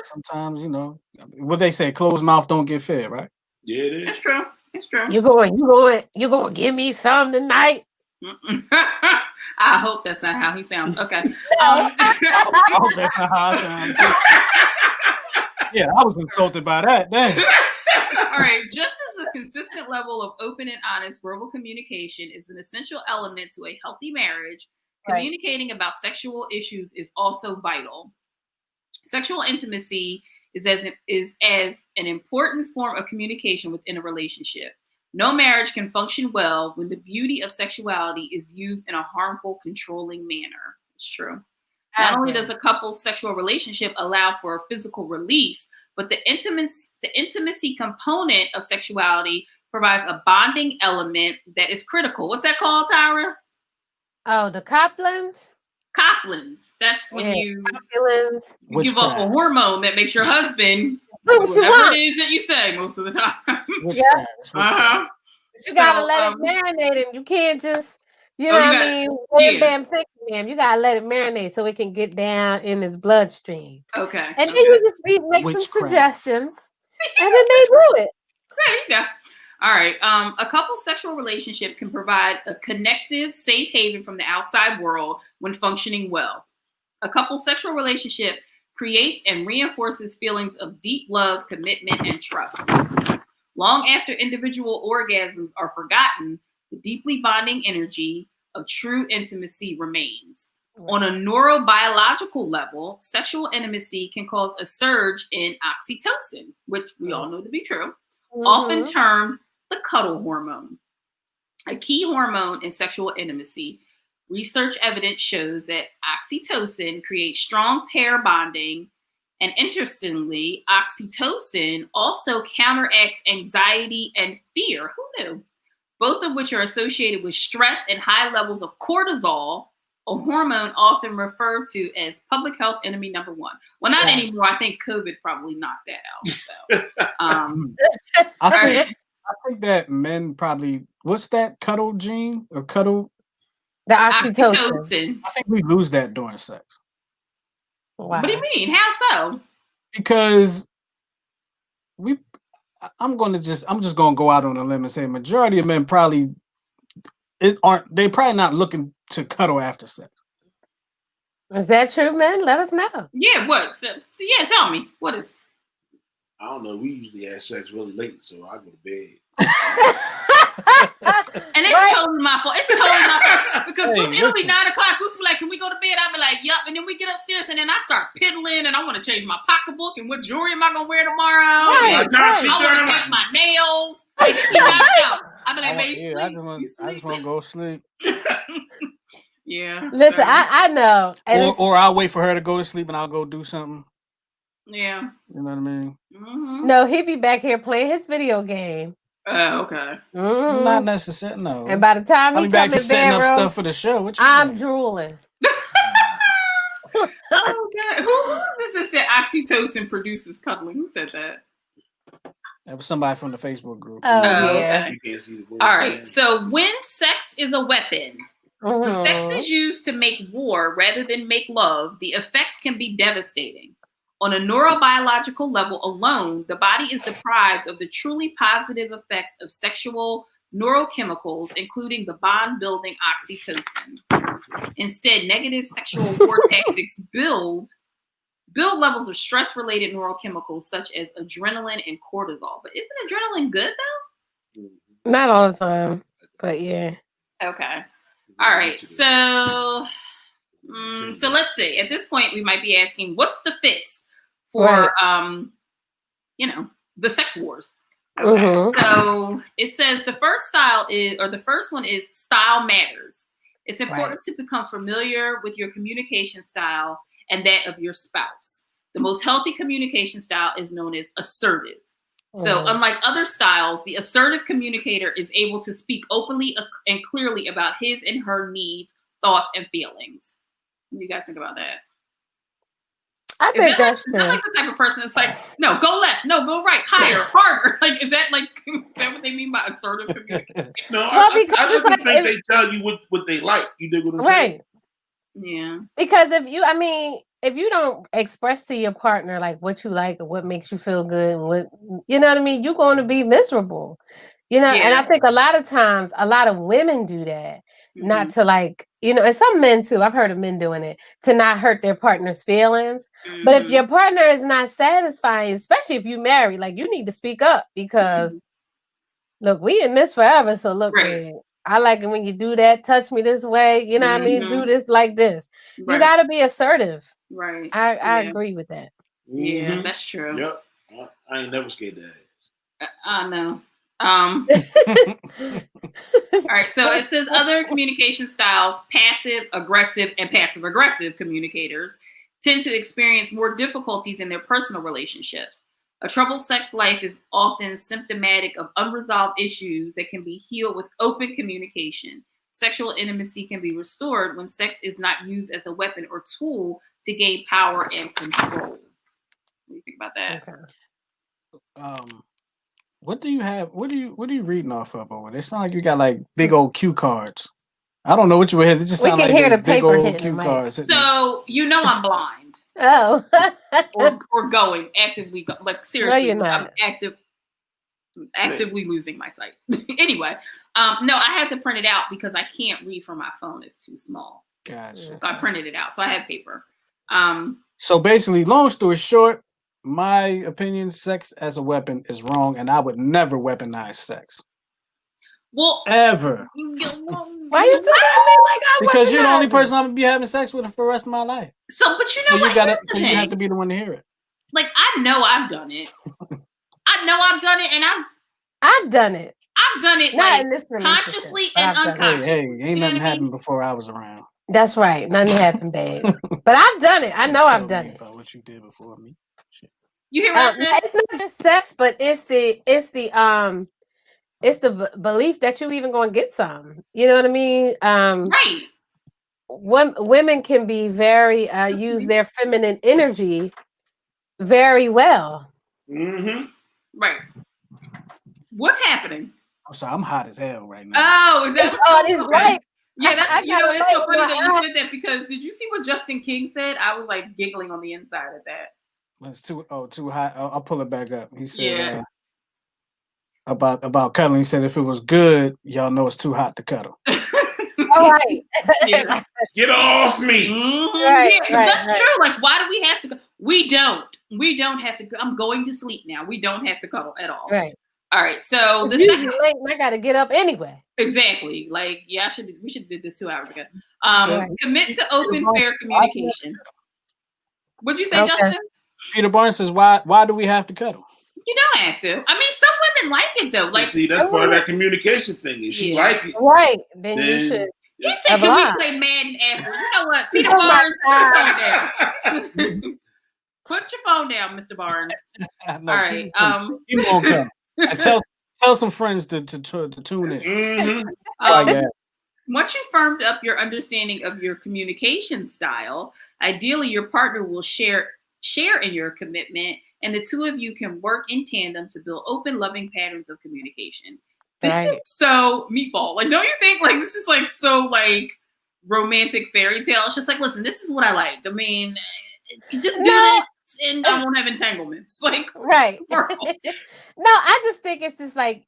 Sometimes, you know, what they say, closed mouth don't get fed, right? Yeah, it is. That's true. It's true. You going to give me some tonight? I hope that's not how he sounds. Okay. I hope that's not how I sound. Yeah, I was insulted by that. Dang. All right. Just as a consistent level of open and honest verbal communication is an essential element to a healthy marriage, communicating about sexual issues is also vital. Sexual intimacy is as an important form of communication within a relationship. No marriage can function well when the beauty of sexuality is used in a harmful, controlling manner. It's true. Not only does a couple's sexual relationship allow for a physical release, but the intimacy component of sexuality provides a bonding element that is critical. What's that called, Tyra? Oh, the Coplans? Coplans. That's when you give off a hormone that makes your husband do whatever it is that you say most of the time. Yeah. But you gotta let it marinate, and you can't just, you know what I mean, bam, fix him. You gotta let it marinate so it can get down in his bloodstream. Okay. And then you just make some suggestions, and then they do it. There you go. All right. A couple's sexual relationship can provide a connective, safe haven from the outside world when functioning well. A couple's sexual relationship creates and reinforces feelings of deep love, commitment, and trust. Long after individual orgasms are forgotten, the deeply bonding energy of true intimacy remains. On a neurobiological level, sexual intimacy can cause a surge in oxytocin, which we all know to be true, often termed the cuddle hormone. A key hormone in sexual intimacy. Research evidence shows that oxytocin creates strong pair bonding, and interestingly, oxytocin also counteracts anxiety and fear. Who knew? Both of which are associated with stress and high levels of cortisol, a hormone often referred to as public health enemy number one. Well, not anymore. I think COVID probably knocked that out. So, I think that men probably, what's that cuddle gene or cuddle? The oxytocin. I think we lose that during sex. Wow. What do you mean? How so? Because I'm just gonna go out on a limb and say majority of men probably they're probably not looking to cuddle after sex. Is that true, man? Let us know. Yeah, what? So yeah, tell me. What is? I don't know. We usually have sex really late, so I go to bed. And it's totally my fault. It's totally my fault. Because it'll be 9 o'clock. Goose be like, can we go to bed? I'll be like, yup. And then we get upstairs and then I start piddling and I want to change my pocketbook and what jewelry am I going to wear tomorrow? I want to paint my nails. I'll be like, babe, I just want to go sleep. Yeah. Listen, I know. Or I'll wait for her to go to sleep and I'll go do something. Yeah. You know what I mean? Mm-hmm. No, he'd be back here playing his video game. Okay. Mm-hmm. Not necessarily, no. And by the time he back comes in setting bedroom, up stuff for the show. I'm drooling. Oh God! Who this said oxytocin produces cuddling? Who said that? That was somebody from the Facebook group. Oh yeah. Okay. All right. So when sex is a weapon, when sex is used to make war rather than make love, the effects can be devastating. On a neurobiological level alone, the body is deprived of the truly positive effects of sexual neurochemicals, including the bond-building oxytocin. Instead, negative sexual war tactics build levels of stress-related neurochemicals such as adrenaline and cortisol. But isn't adrenaline good though? Not all the time, but yeah. Okay. All right. So let's see. At this point, we might be asking, what's the fix for the sex wars? Okay. So it says the first one is style matters. It's important to become familiar with your communication style and that of your spouse. The most healthy communication style is known as assertive. So, unlike other styles, the assertive communicator is able to speak openly and clearly about his and her needs, thoughts, and feelings. What do you guys think about that? I think that's true. true. I'm like the type of person that's like, no, go left, no, go right, higher, harder. Like, is that what they mean by assertive communication? No, Well, I because just it's like think they tell you what they like. You dig what I'm saying? Right. Yeah. Because if you don't express to your partner like what you like or what makes you feel good, what you know what I mean, you're going to be miserable. You know, and I think a lot of times a lot of women do that, not to like, you know, and some men too. I've heard of men doing it to not hurt their partner's feelings. But if your partner is not satisfying, especially if you married, like you need to speak up because look, we in this forever. So look, man, I like it when you do that, touch me this way, you know what I mean? Do this like this. Right. You gotta be assertive. Right. I agree with that. Yeah, that's true. Yep. I ain't never scared that. I know. All right, so it says other communication styles, passive, aggressive, and passive-aggressive communicators tend to experience more difficulties in their personal relationships. A troubled sex life is often symptomatic of unresolved issues that can be healed with open communication. Sexual intimacy can be restored when sex is not used as a weapon or tool to gain power and control. What do you think about that? Okay. What do you have? What are you reading off of over there? It sounds like you got like big old cue cards. I don't know what you were hitting. It just sounds like hear the big paper old cue cards. So you know I'm blind. Oh. or going actively like seriously. No, you're not. I'm actively losing my sight. Anyway, no, I had to print it out because I can't read from my phone. It's too small. Gotcha. So I printed it out. So I have paper. So basically, long story short, my opinion, sex as a weapon is wrong, and I would never weaponize sex. Well, ever. Why you saying that like I Because you're the only person I'm gonna be having sex with for the rest of my life. So, but you know what? You have to be the one to hear it. Like I know I've done it. I know I've done it, and I've done it. I've done it not like in this consciously and unconsciously. Hey, ain't nothing happened before I was around. That's right. Nothing happened, babe. But I've done it. I know I've done it. About what you did before me. Shit. You hear what I said? It's not just sex, but it's the belief that you even gonna get some. You know what I mean? Right. Women can be very use their feminine energy very well. Mm-hmm. Right. What's happening? I'm sorry, I'm hot as hell right now. Oh, is that it's like yeah, that's it's so funny that you said that because did you see what Justin King said? I was like giggling on the inside at that. It's too hot. I'll pull it back up. He said about cuddling. He said if it was good, y'all know it's too hot to cuddle. All right. Yeah. Get off me. Mm-hmm. Right, that's true. Like, why do we have to? We don't have to. I'm going to sleep now. We don't have to cuddle at all. Right. All right. So the second, late, I got to get up anyway. Exactly. Like, yeah, we should have did this 2 hours ago. Commit to open, fair communication. What'd you say, Justin? Peter Barnes says, "Why do we have to cuddle?" You don't have to. I mean, some women like it though. Like, see, that's part of that communication thing. If she like it, right? Then you should. He said, "Can we play Madden after?" You know what, Peter Barnes, put your phone down, Mr. Barnes. All right. You won't come. Tell some friends to tune in. Mm-hmm. Once you firmed up your understanding of your communication style, ideally your partner will share in your commitment, and the two of you can work in tandem to build open, loving patterns of communication. This is so meatball. Like, don't you think like this is like so like romantic fairy tale? It's just like, listen, this is what I like. I mean, just do this and I won't have entanglements. Like, right. No, I just think it's just like,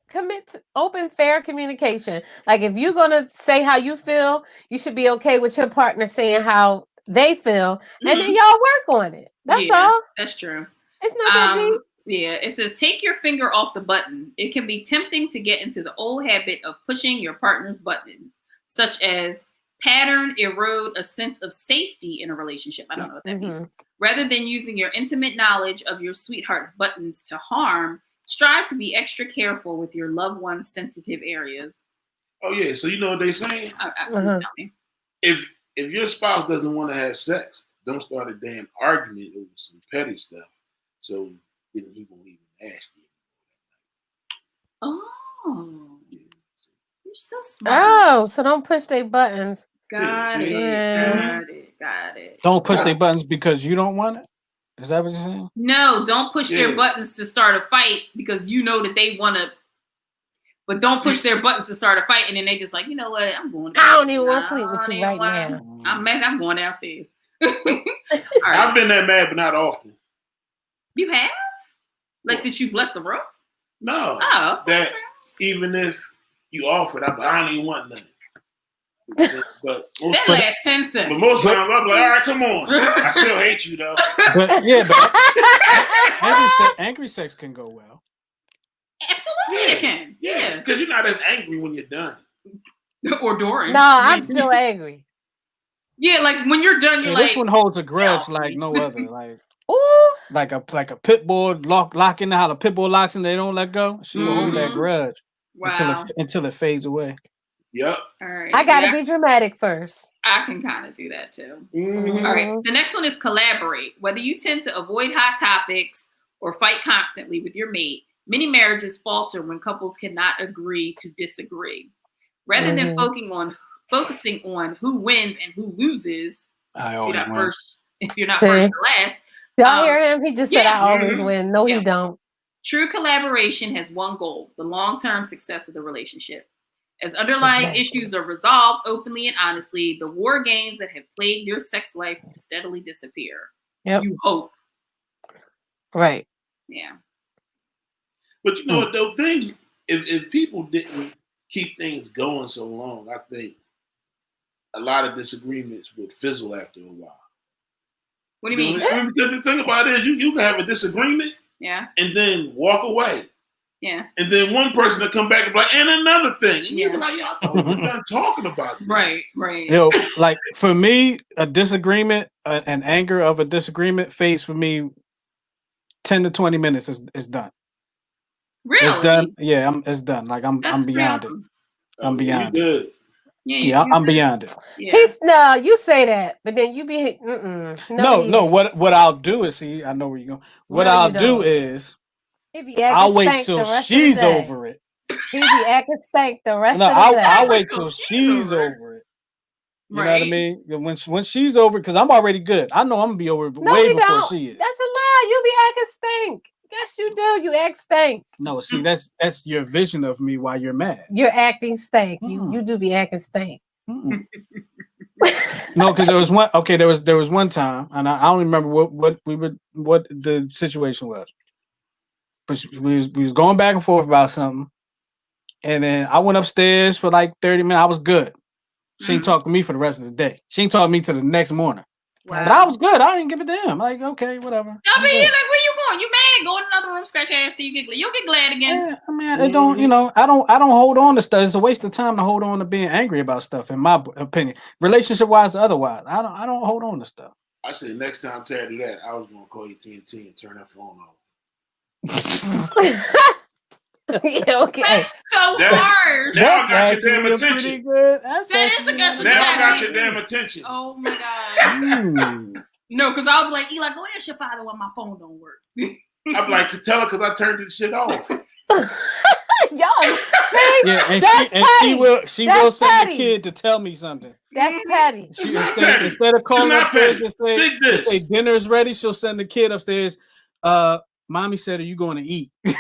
commit to open, fair communication. Like, if you're going to say how you feel, you should be okay with your partner saying how they feel, and then y'all work on it. That's all. That's true. It's not that deep. Yeah, it says take your finger off the button. It can be tempting to get into the old habit of pushing your partner's buttons, such as pattern erode a sense of safety in a relationship. I don't know what that means. Rather than using your intimate knowledge of your sweetheart's buttons to harm, strive to be extra careful with your loved one's sensitive areas. Oh yeah, so you know what they saying? Tell me. If your spouse doesn't want to have sex, don't start a damn argument over some petty stuff. So then he won't even ask you. Oh, you're so smart. Oh, so don't push their buttons. Got See? it. Got it. Don't push their buttons because you don't want it. Is that what you're saying? No, don't push their Yeah. buttons to start a fight because you know that they want to. But don't push their buttons to start a fight, and then they just like, you know what? I'm going. I don't even want to sleep with you right now. I'm mad. I'm going downstairs. All right. I've been that mad, but not often. You have? Like that you've left the room? No. Oh, That even if you offered, I don't even want nothing. But that lasts 10 but seconds. most times I'm like, all right, come on. I still hate you though. But yeah, but angry sex can go well. Absolutely, it can. Yeah, because you're not as angry when you're done. Or during. No, I'm still angry. Yeah, like when you're done, you're Yeah, like. this one holds a grudge "Yo." like no other. Ooh, Like a pit bull lock in how the pit bull locks and they don't let go. She will hold that Mhm. grudge Wow. until it fades away. Yep. All right. I gotta Yeah, be dramatic first. I can kind of do that too. Mhm. All right. The next one is collaborate. Whether you tend to avoid hot topics or fight constantly with your mate, many marriages falter when couples cannot agree to disagree. Rather than focusing on who wins and who loses, I if always you're not win. first, if you're not See? first or last. Y'all hear him? He just said yeah. I always Mhm. win. No, Yeah. he don't. True collaboration has one goal: the long-term success of the relationship. As underlying Exactly. issues are resolved openly and honestly, the war games that have plagued your sex life will steadily disappear. Yep. You hope. Right. Yeah. But you know what though, things if people didn't keep things going so long, I think a lot of disagreements would fizzle after a while. What do you mean? Because the thing about it is you can have a disagreement Yeah. and then walk away. Yeah. And then one person will come back and be like, and another thing. And you're Yeah. like, y'all thought we were done talking about this. Right. You know, like for me, a disagreement, an anger of a disagreement fades for me 10 to 20 minutes is done. Really? It's done. Yeah, it's done. Like I'm That's beyond real. it. I'm beyond you it. good. Yeah. I'm beyond it. Yeah. No, you say that, but then you be No. What I'll do is see. I know where you're going. What No, you I'll do don't. is He be acting I'll wait stank till the rest she's of the day. over it. He be acting stank the rest No, of the day. I'll wait till till she's she's over it. over it. You know what I mean? When she's over, because I'm already good. I know I'm gonna be over it No, way you before don't. she is. That's a lie. You be acting stink. Yes, you do. You act stink. No, see, that's your vision of me while you're mad. You're acting stink. Mm. You do be acting stink. Mm-mm. No, because there was one. Okay, there was one time, and I don't remember what the situation was. But we was going back and forth about something, and then I went upstairs for like 30 minutes. I was good. She ain't talk to me for the rest of the day. She ain't talk to me till the next morning. Wow. But I was good. I didn't give a damn. Like, okay, whatever. I mean, you're like, where you going? You mad? Go in another room, scratch your ass till you get glad. You'll get glad again. Yeah, I mean, it don't. You know, I don't hold on to stuff. It's a waste of time to hold on to being angry about stuff. In my opinion, relationship wise, or otherwise, I don't hold on to stuff. I said next time Terry do that, I was gonna call you TNT and turn that phone off. Yeah, okay. That's so hard. Now I got your damn Actually attention. pretty good. That is a good Now I got your damn attention. Oh my god. No, because I was like, Eli, go ask your father why my phone don't work. I'm like, tell her because I turned this shit off. Y'all, Yeah, and That's she petty. will That's send petty. the kid to tell me something. that's petty. She Petty. instead of calling not upstairs petty. to say, Think this. say dinner is ready, she'll send the kid upstairs. Mommy said, "Are you going to eat?" Wow.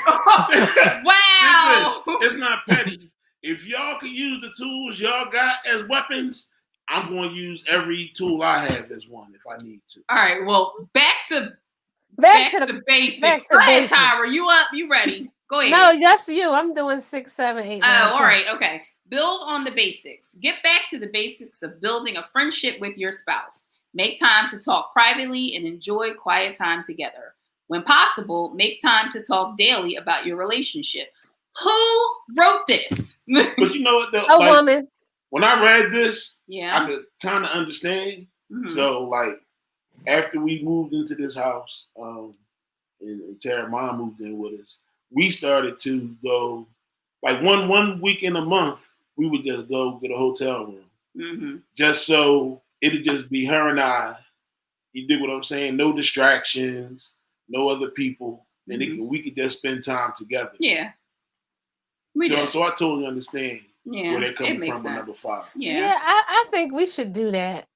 It's not petty. If y'all can use the tools y'all got as weapons, I'm going to use every tool I have as one if I need to. All right. Well, back to Back to the basics. back to Go ahead, basics. Tyra. You up? You ready? Go ahead. No, that's you. I'm doing 6, 7, 8. Oh, 9, all 10. right. Okay. Build on the basics. Get back to the basics of building a friendship with your spouse. Make time to talk privately and enjoy quiet time together. When possible, make time to talk daily about your relationship. Who wrote this? But you know what? Though? A Like, woman. when I read this, Yeah. I could kind of understand. Mhm. So, like, after we moved into this house, and Tara's mom moved in with us, we started to go, like, one week in a month, we would just go get a hotel room. Mm-hmm. Just so it'd just be her and I. You dig what I'm saying? No distractions, no other people. then we could just spend time together. Yeah. So I totally understand where they're coming from with number 5. Yeah, I think we should do that.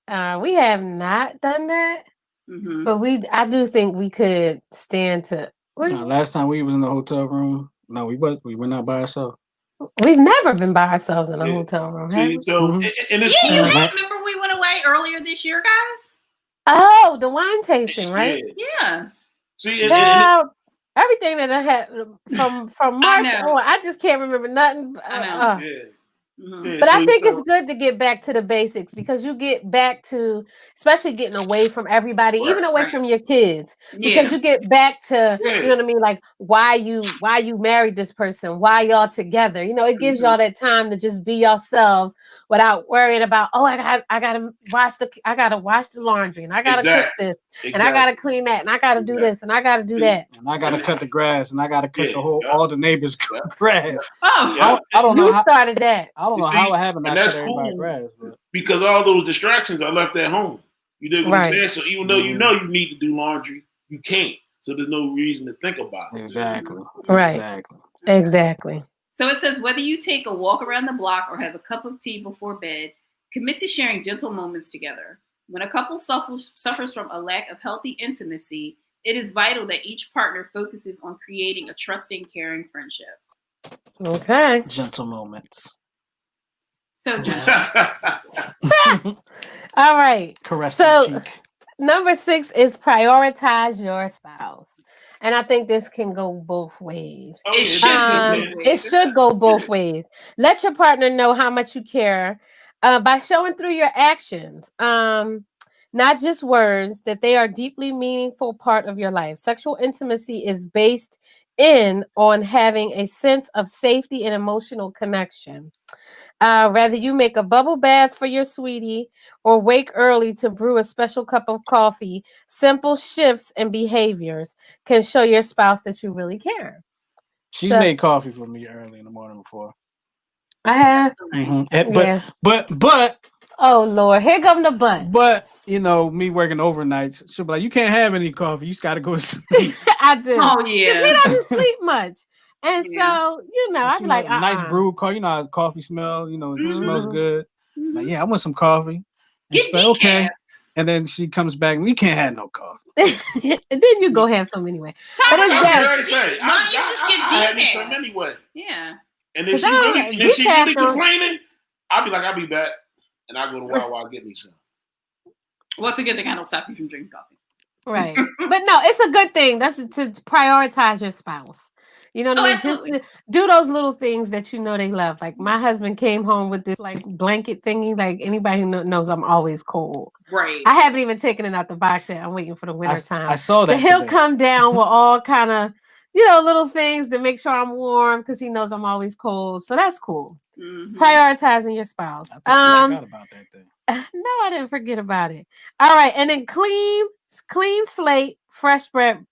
We have not done that, but I do think we could stand to. Last time we was in the hotel room, no, we were not by ourselves. We've never been by ourselves in a hotel room. See, so, and it's you remember we went away earlier this year, guys? Oh, the wine tasting, right? Yeah. See, everything that I had from March on, I just can't remember nothing. I know. But I think it's good to get back to the basics because you get back to, especially getting away from everybody, even away from your kids, because you get back to, you know what I mean, like why you married this person, why y'all together. You know, it gives y'all that time to just be yourselves without worrying about, oh, I gotta wash the laundry, and I gotta cook this, and I gotta clean that, and I gotta do this, and I gotta do that, and I gotta cut the grass, and I gotta cut all the neighbors' grass. Oh, I don't know. You started that. I don't know how it happened. And that's cool because all those distractions are left at home. You dig what I'm saying? So even though you know you need to do laundry, you can't. So there's no reason to think about it. Exactly. Right. Exactly. So it says, whether you take a walk around the block or have a cup of tea before bed, commit to sharing gentle moments together. When a couple suffers from a lack of healthy intimacy, it is vital that each partner focuses on creating a trusting, caring friendship. Okay. Gentle moments. So gentle. All right. Caress the cheek. Number 6 is prioritize your spouse. And I think this can go both ways. It should go both ways. Let your partner know how much you care by showing through your actions, not just words, that they are a deeply meaningful part of your life. Sexual intimacy is based on having a sense of safety and emotional connection. Whether you make a bubble bath for your sweetie or wake early to brew a special cup of coffee, simple shifts and behaviors can show your spouse that you really care. She's made coffee for me early in the morning before. I have. But oh Lord, here come the but. But you know, me working overnights, she'll be like, "You can't have any coffee. You just got to go to sleep." I do. Oh yeah, he doesn't sleep much. And so, you know, I'd be like, nice brew coffee. You know how coffee smell, you know, it smells good. Like, yeah, I want some coffee. Get like, okay. And then she comes back and we can't have no coffee. And then you go have some anyway. But it's best. Why don't you just get decaf? Some anyway. Yeah. And if she really complaining, I'll be back and I'll go to Wawa and get me some. Well, it's a good thing I don't stop you from drinking coffee. Right. But no, it's a good thing. That's to prioritize your spouse. You know what I mean? Absolutely. Just do those little things that you know they love. Like my husband came home with this like blanket thingy. Like anybody who knows I'm always cold. Right. I haven't even taken it out the box yet. I'm waiting for the winter time. I saw that. But he'll come down with all kind of, you know, little things to make sure I'm warm because he knows I'm always cold. So that's cool. Mm-hmm. Prioritizing your spouse. I forgot about that thing. No, I didn't forget about it. All right. And then clean slate, fresh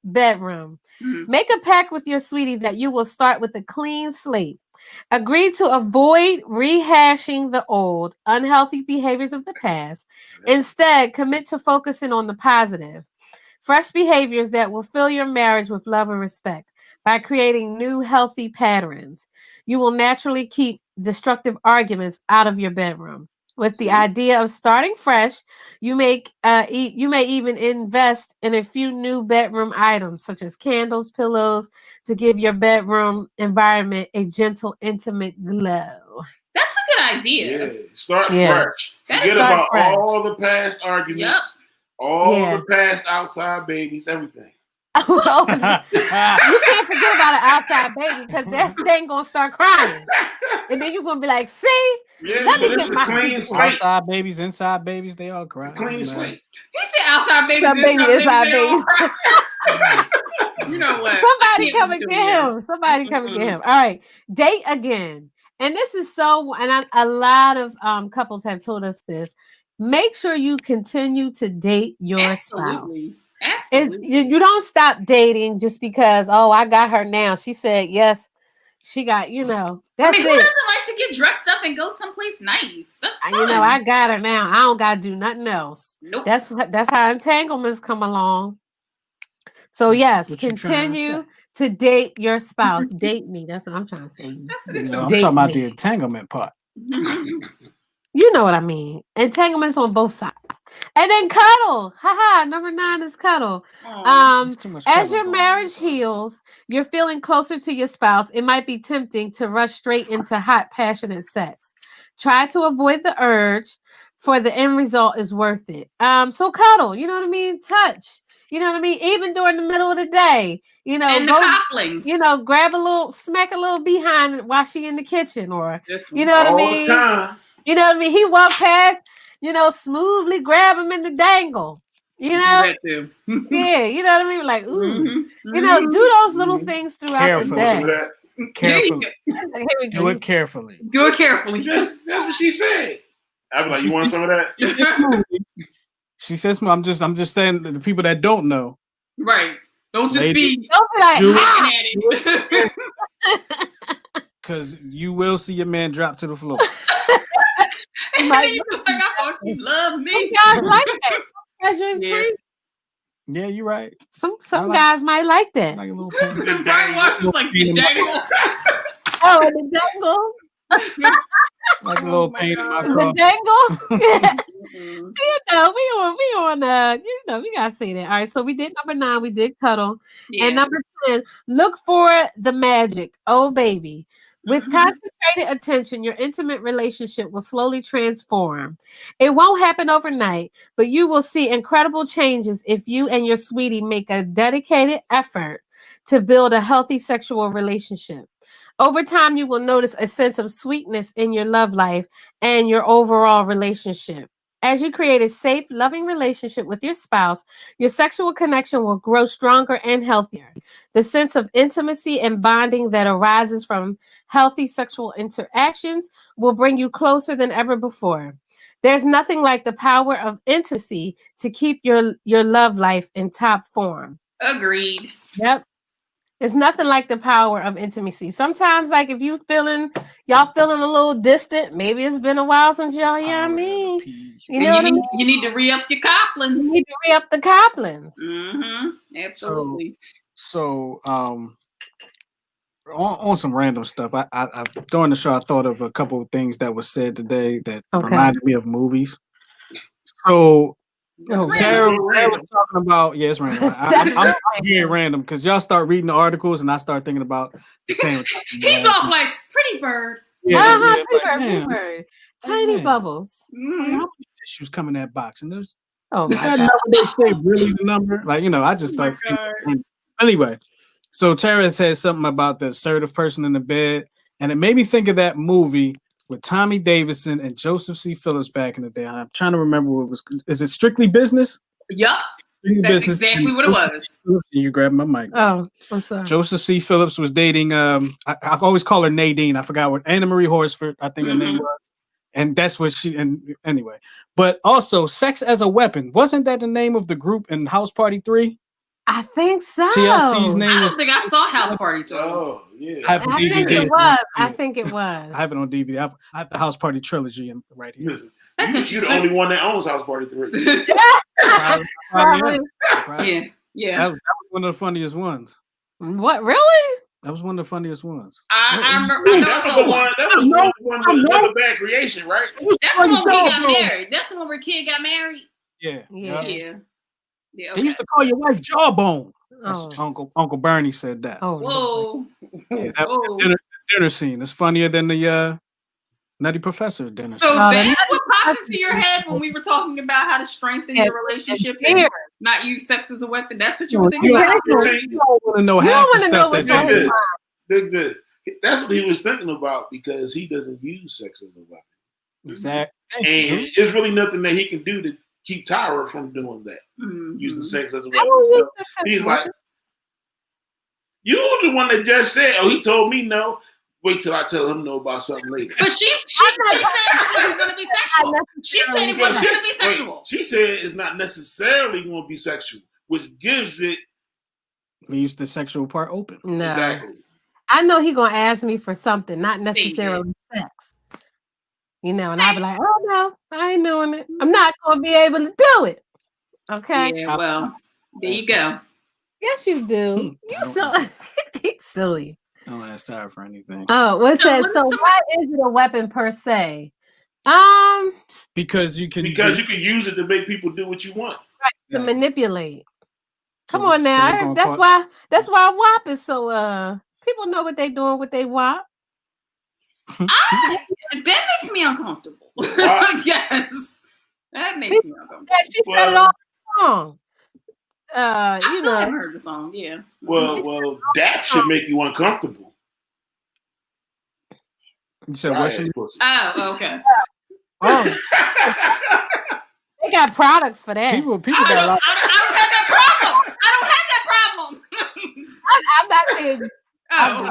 bedroom. Mm-hmm. Make a pact with your sweetie that you will start with a clean slate. Agree to avoid rehashing the old, unhealthy behaviors of the past. Instead, commit to focusing on the positive, fresh behaviors that will fill your marriage with love and respect. By creating new, healthy patterns, you will naturally keep destructive arguments out of your bedroom. With the idea of starting fresh, you may even invest in a few new bedroom items such as candles, pillows, to give your bedroom environment a gentle, intimate glow. That's a good idea. Yeah, start fresh. Forget about all the past arguments, all the past outside babies, everything. You can't forget about an outside baby because that thing gonna start crying, and then you're gonna be like, "See, let me get my clean slate." Outside babies, inside babies, they all cry. Clean slate. He said outside babies, inside babies. You know what? Somebody come and get him. Somebody come and get him. All right, date again, and this is so. And a lot of couples have told us this. Make sure you continue to date your spouse. Absolutely. You don't stop dating just because, I got her now. She said, yes, she got, that's who doesn't like to get dressed up and go someplace nice? That's fun. I got her now. I don't got to do nothing else. Nope. That's how entanglements come along. So, yes, continue to date your spouse. Date me. That's what I'm trying to say. That's what it I'm Date talking about me. the entanglement part. You know what I mean. Entanglements on both sides. And then cuddle. Haha. Number 9 is cuddle. There's too much As cuddling your going on marriage here. heals, you're feeling closer to your spouse. It might be tempting to rush straight into hot, passionate sex. Try to avoid the urge, for the end result is worth it. So cuddle, you know what I mean? Touch. You know what I mean? Even during the middle of the day, you know, And the go, couplings. you know, grab a little, smack a little behind while she in the kitchen, or Just you know what I All mean? the time. You know what I mean? He walked past, you know, smoothly grab him in the dangle. You do know? that too. Yeah, you know what I mean? Like, ooh. Mhm, You know, mhm. do those little things throughout Carefully. the Some day. of that. Carefully. Here we Do go. it carefully. Do it carefully. That's what she said. I'd be like, you want some of that? She says, I'm just saying that the people that don't know. Right. Don't just Lady. be Don't be like, Do it. "Ha!" looking at it. Because you will see your man drop to the floor. And Like, then you be like, I thought you loved Some me. guys like that. That's just Yeah. crazy. Yeah, you're right. Some I like- guys might like that. Like a little pain. The brainwash was like the dangle. Oh, and the dangle. Like a little my pain in my God. The coffin. dangle. Mhm. You know, we on you know, we gotta say that. All right, so we did number 9, we did cuddle. Yeah. And number 10, look for the magic. Oh, baby. With Mhm. concentrated attention, your intimate relationship will slowly transform. It won't happen overnight, but you will see incredible changes if you and your sweetie make a dedicated effort to build a healthy sexual relationship. Over time, you will notice a sense of sweetness in your love life and your overall relationship. As you create a safe, loving relationship with your spouse, your sexual connection will grow stronger and healthier. The sense of intimacy and bonding that arises from healthy sexual interactions will bring you closer than ever before. There's nothing like the power of intimacy to keep your love life in top form. Agreed. Yep. It's nothing like the power of intimacy. Sometimes, like if y'all feeling a little distant, maybe it's been a while since y'all, yeah, I mean, you know what I mean? You need to re-up your You couplings. need to re-up the couplings. Mm-hmm. Absolutely. So on some random stuff, I during the show I thought of a couple of things that was said today that Okay. reminded me of movies. So Oh, That's Tara random. was talking about yes, random. That's I'm being random because y'all start reading the articles and I start thinking about the same. He's off like Pretty Bird. Uh-huh, like, Freebird, man, Freebird. Tiny man. bubbles. like, how many tissues come in that box? And there's Oh is my that God. number they say really the number? Like, you know, I just Oh my like God. anyway. So Tara said something about the assertive person in the bed, and it made me think of that movie with Tommy Davidson and Joseph C. Phillips back in the day. I'm trying to remember what it was. Is it Strictly Business? Yup. Strictly That's exactly what it was. You grab my mic. Oh, I'm sorry. Joseph C. Phillips was dating. I always call her Nadine. I forgot what Anna Marie Horsford. I think her name was. And that's what she. And anyway, but also Sex as a Weapon. Wasn't that the name of the group in House Party 3? I think so. TLC's I name don't was. think I saw House Party 2. Oh, yeah. I have I think DVD. it was. I think it was. I have it on DVD. I have the House Party trilogy right here. Listen, That's you're the interesting. only one that owns House Party 3. Probably Probably. am. Probably. Yeah. Yeah. That was one of the funniest ones. What, really? That was one of the funniest ones. I remember. I know I That was saw the one. one. That was the one with another bad creation, right? That's the one where he got married. That's the one where Kid got married. Yeah. Yeah. Yeah. Yeah. They Okay. used to call your wife Jawbone. That's Oh. Uncle Bernie said that. Oh, Whoa. Yeah, that Whoa. dinner scene is funnier than the Nutty Professor dinner So scene. that's what popped into your head when we were talking about how to strengthen your relationship and not use sex as a weapon. That's what you were thinking about. Exactly. You don't want to know You half don't the wanna know stuff what's that on they his do. mind. That's what he was thinking about because he doesn't use sex as a weapon. Exactly. And there's really nothing that he can do to keep Tyra from doing that, Mhm. using sex as a I weapon. don't use So sex as a he's like, weapon. you the one that just said, oh, he told me no. Wait till I tell him no about something later. But she said it wasn't going to be sexual. She said it wasn't going to be sexual. Wait, she said it's not necessarily going to be sexual, which gives it Leaves the sexual part open. No. exactly. I know he gonna ask me for something, not necessarily sex. You know, and I'll be like, oh no, I ain't doing it. I'm not gonna be able to do it. Okay. Yeah, well, there you go. Yes, you do. You so He's silly. Don't ask Tyra for anything. Oh, what So says? what So if why is it a weapon per se? Because you can you can use it to make people do what you want. To manipulate. Come So- on so now. we're gonna That's call- why WAP is so people know what they doing with they WAP. That makes me uncomfortable. Why? Yes. That makes me uncomfortable. Yeah, she said it Well- all wrong. I You still know, haven't heard the song, yeah. Well, that should make you uncomfortable. You said Dry what? ass She, pussy. Oh, okay. oh, they got products for that. people I got a don't lot. have that problem. I don't have that problem. I'm not saying. Oh.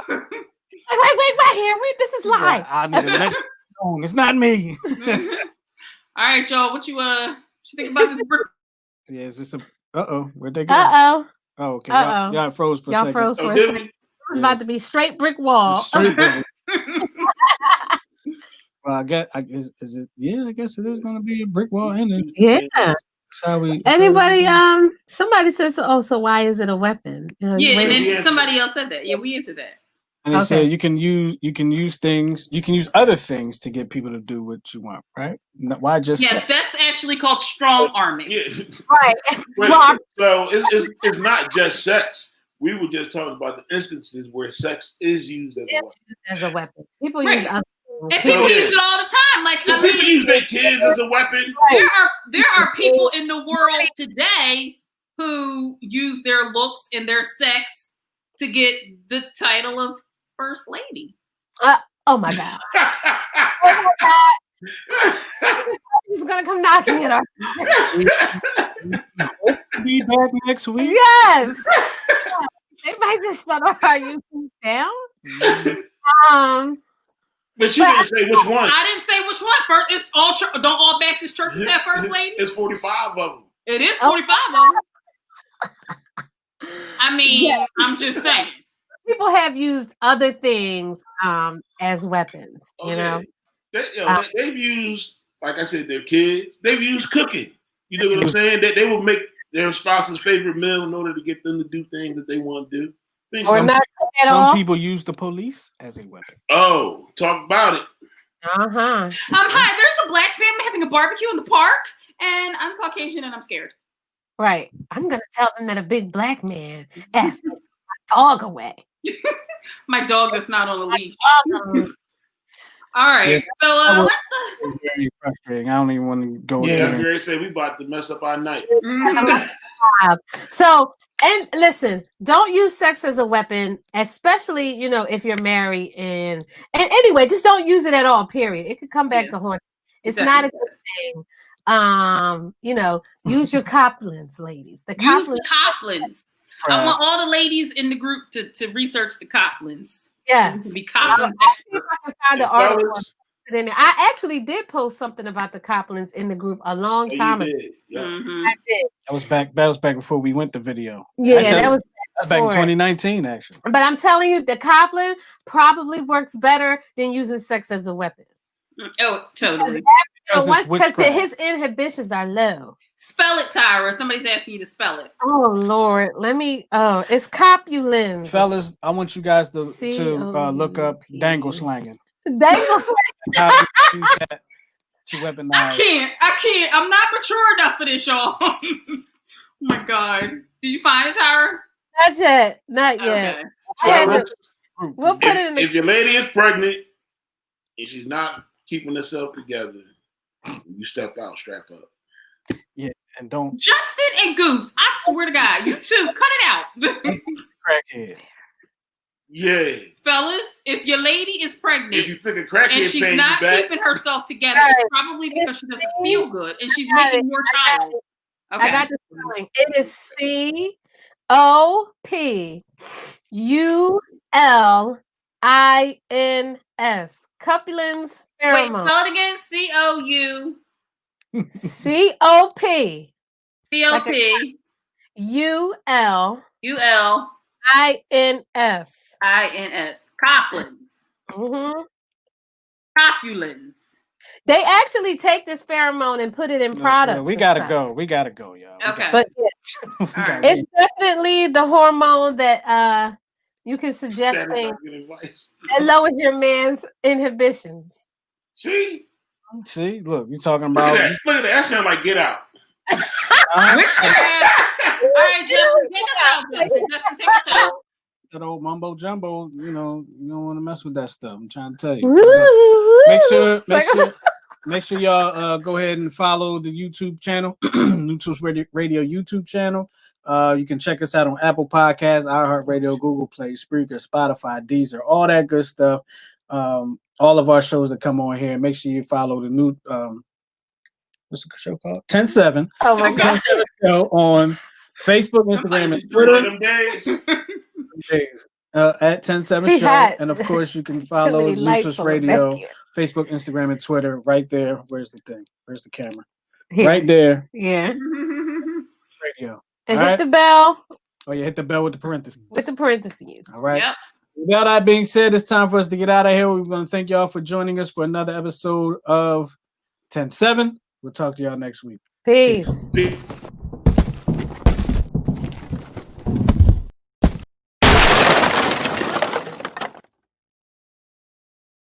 Wait here. This is live. I need to let it go. It's not me. All right, y'all. What you think about this brick? Yeah, it's just a. Where'd they go? Oh. Oh, okay. Uh-oh. Y'all froze for a Y'all second. froze Oh, for a did second. we? It was about to be straight brick wall. Just straight brick. Well, I guess is it? Yeah, I guess it is going to be a brick wall in it. Yeah. That's how we. Anybody? Somebody says, "Oh, so why is it a weapon?" Yeah, wait- and we then answered somebody else said that. Yeah, we answered that. And they Okay. said you can use things, you can use other things to get people to do what you want, right? Why just Yes, that's actually called strong arming. Yeah. right. Wait, Well, so it's not just sex. We were just talking about the instances where sex is used as a weapon. as a weapon. People Right. use other And things. people So, yeah. use it all the time. Like, So I people mean, use their kids as a weapon. there are people in the world today who use their looks and their sex to get the title of first lady. Oh my god! Oh my god! He's gonna come knocking at our. be back next week? Yes. They might just shut our YouTube down. But she didn't say which one. I didn't say which one. First, it's all don't all Baptist churches have first ladies? It's 45 of them. It is 45 of them. I mean, Yeah. I'm just saying. People have used other things as weapons. You know. They've used, like I said, their kids. They've used cooking. You know what I'm saying? They will make their spouse's favorite meal in order to get them to do things that they want to do. I think Or some- not at Some all. people use the police as a weapon. Oh, talk about it. Hi, there's a black family having a barbecue in the park, and I'm Caucasian and I'm scared. Right. I'm gonna tell them that a big black man asked my dog away. My dog that's not on a leash. Um, All right. Yeah. So let's It's very frustrating. I don't even want to go Yeah, there. Gary said we about to mess up our night. So, and listen, don't use sex as a weapon, especially, if you're married and anyway, just don't use it at all, period. It could come back to haunt. It's not a good thing. Use your coplins, ladies. The use coplins. the Coplins. I want all the ladies in the group to research the Coplins. Yes. To be I'll Coplin see experts. if I can find the And article. fellas, In there. I actually did post something about the coplins in the group a long oh, you time ago. did. Yeah. Mhm. I did. That was back before we went to video. Yeah, Actually, that was that's back in before. 2019, actually. But I'm telling you, the coplin probably works better than using sex as a weapon. Oh, totally. Because it's Because witchcraft. his inhibitions are low. Spell it, Tyra. Somebody's asking you to spell it. Oh Lord, it's copulins. Fellas, I want you guys to look up C-O-U-P. dangle slanging. Dangles. How to use that to weaponize. I can't. I'm not mature enough for this, y'all. Oh my God. Did you find it, Tyra? Not yet. Okay. I had to- Fellas, we'll put it in the if your lady is pregnant and she's not keeping herself together, you step out, strap up. And don't Justin and Goose, I swear to God, you two, cut it out. crackhead. Yeah. Fellas, if your lady is pregnant If you think a crackhead and she's paying not you back, keeping herself together, Right. it's probably because she doesn't feel good and she's got making more I got child. I Okay. got the spelling. It is COPULINS. Copulins Wait, pheromone. spell it again. COUCOP. COPULINS. Coplins. Mhm. Copulins. They actually take this pheromone and put it in products. We and gotta stuff. go. We gotta go, y'all. Okay. But We All right. gotta it's definitely the hormone that You can suggest That is things not good advice. that lowers your man's inhibitions. See, look, you're talking look about. at that. Look at that. That sounds like Get Out. Witchcraft. All right, Justin, take us out. Justin, take us out. That old mumbo jumbo, you don't want to mess with that stuff. I'm trying to tell you. Woo! Make sure y'all go ahead and follow the YouTube channel, New Tools Radio YouTube channel. You can check us out on Apple Podcasts, iHeartRadio, Google Play, Spreaker, Spotify, Deezer, all that good stuff. All of our shows that come on here. Make sure you follow the new what's the show called? 10-7. Oh my God. 10-7 show on Facebook, Instagram, and Twitter. Them days. At 10-7 show. And of course you can follow New Tools Radio, Facebook, Instagram, and Twitter right there. Where's the thing? Where's the camera? Here. Right there. Yeah. Radio. And All hit right? the bell. Oh, you hit the bell with the parentheses. With the parentheses. All right. Yep. With all that being said, it's time for us to get out of here. We want to thank y'all for joining us for another episode of 10-7. We'll talk to y'all next week. Peace. Peace.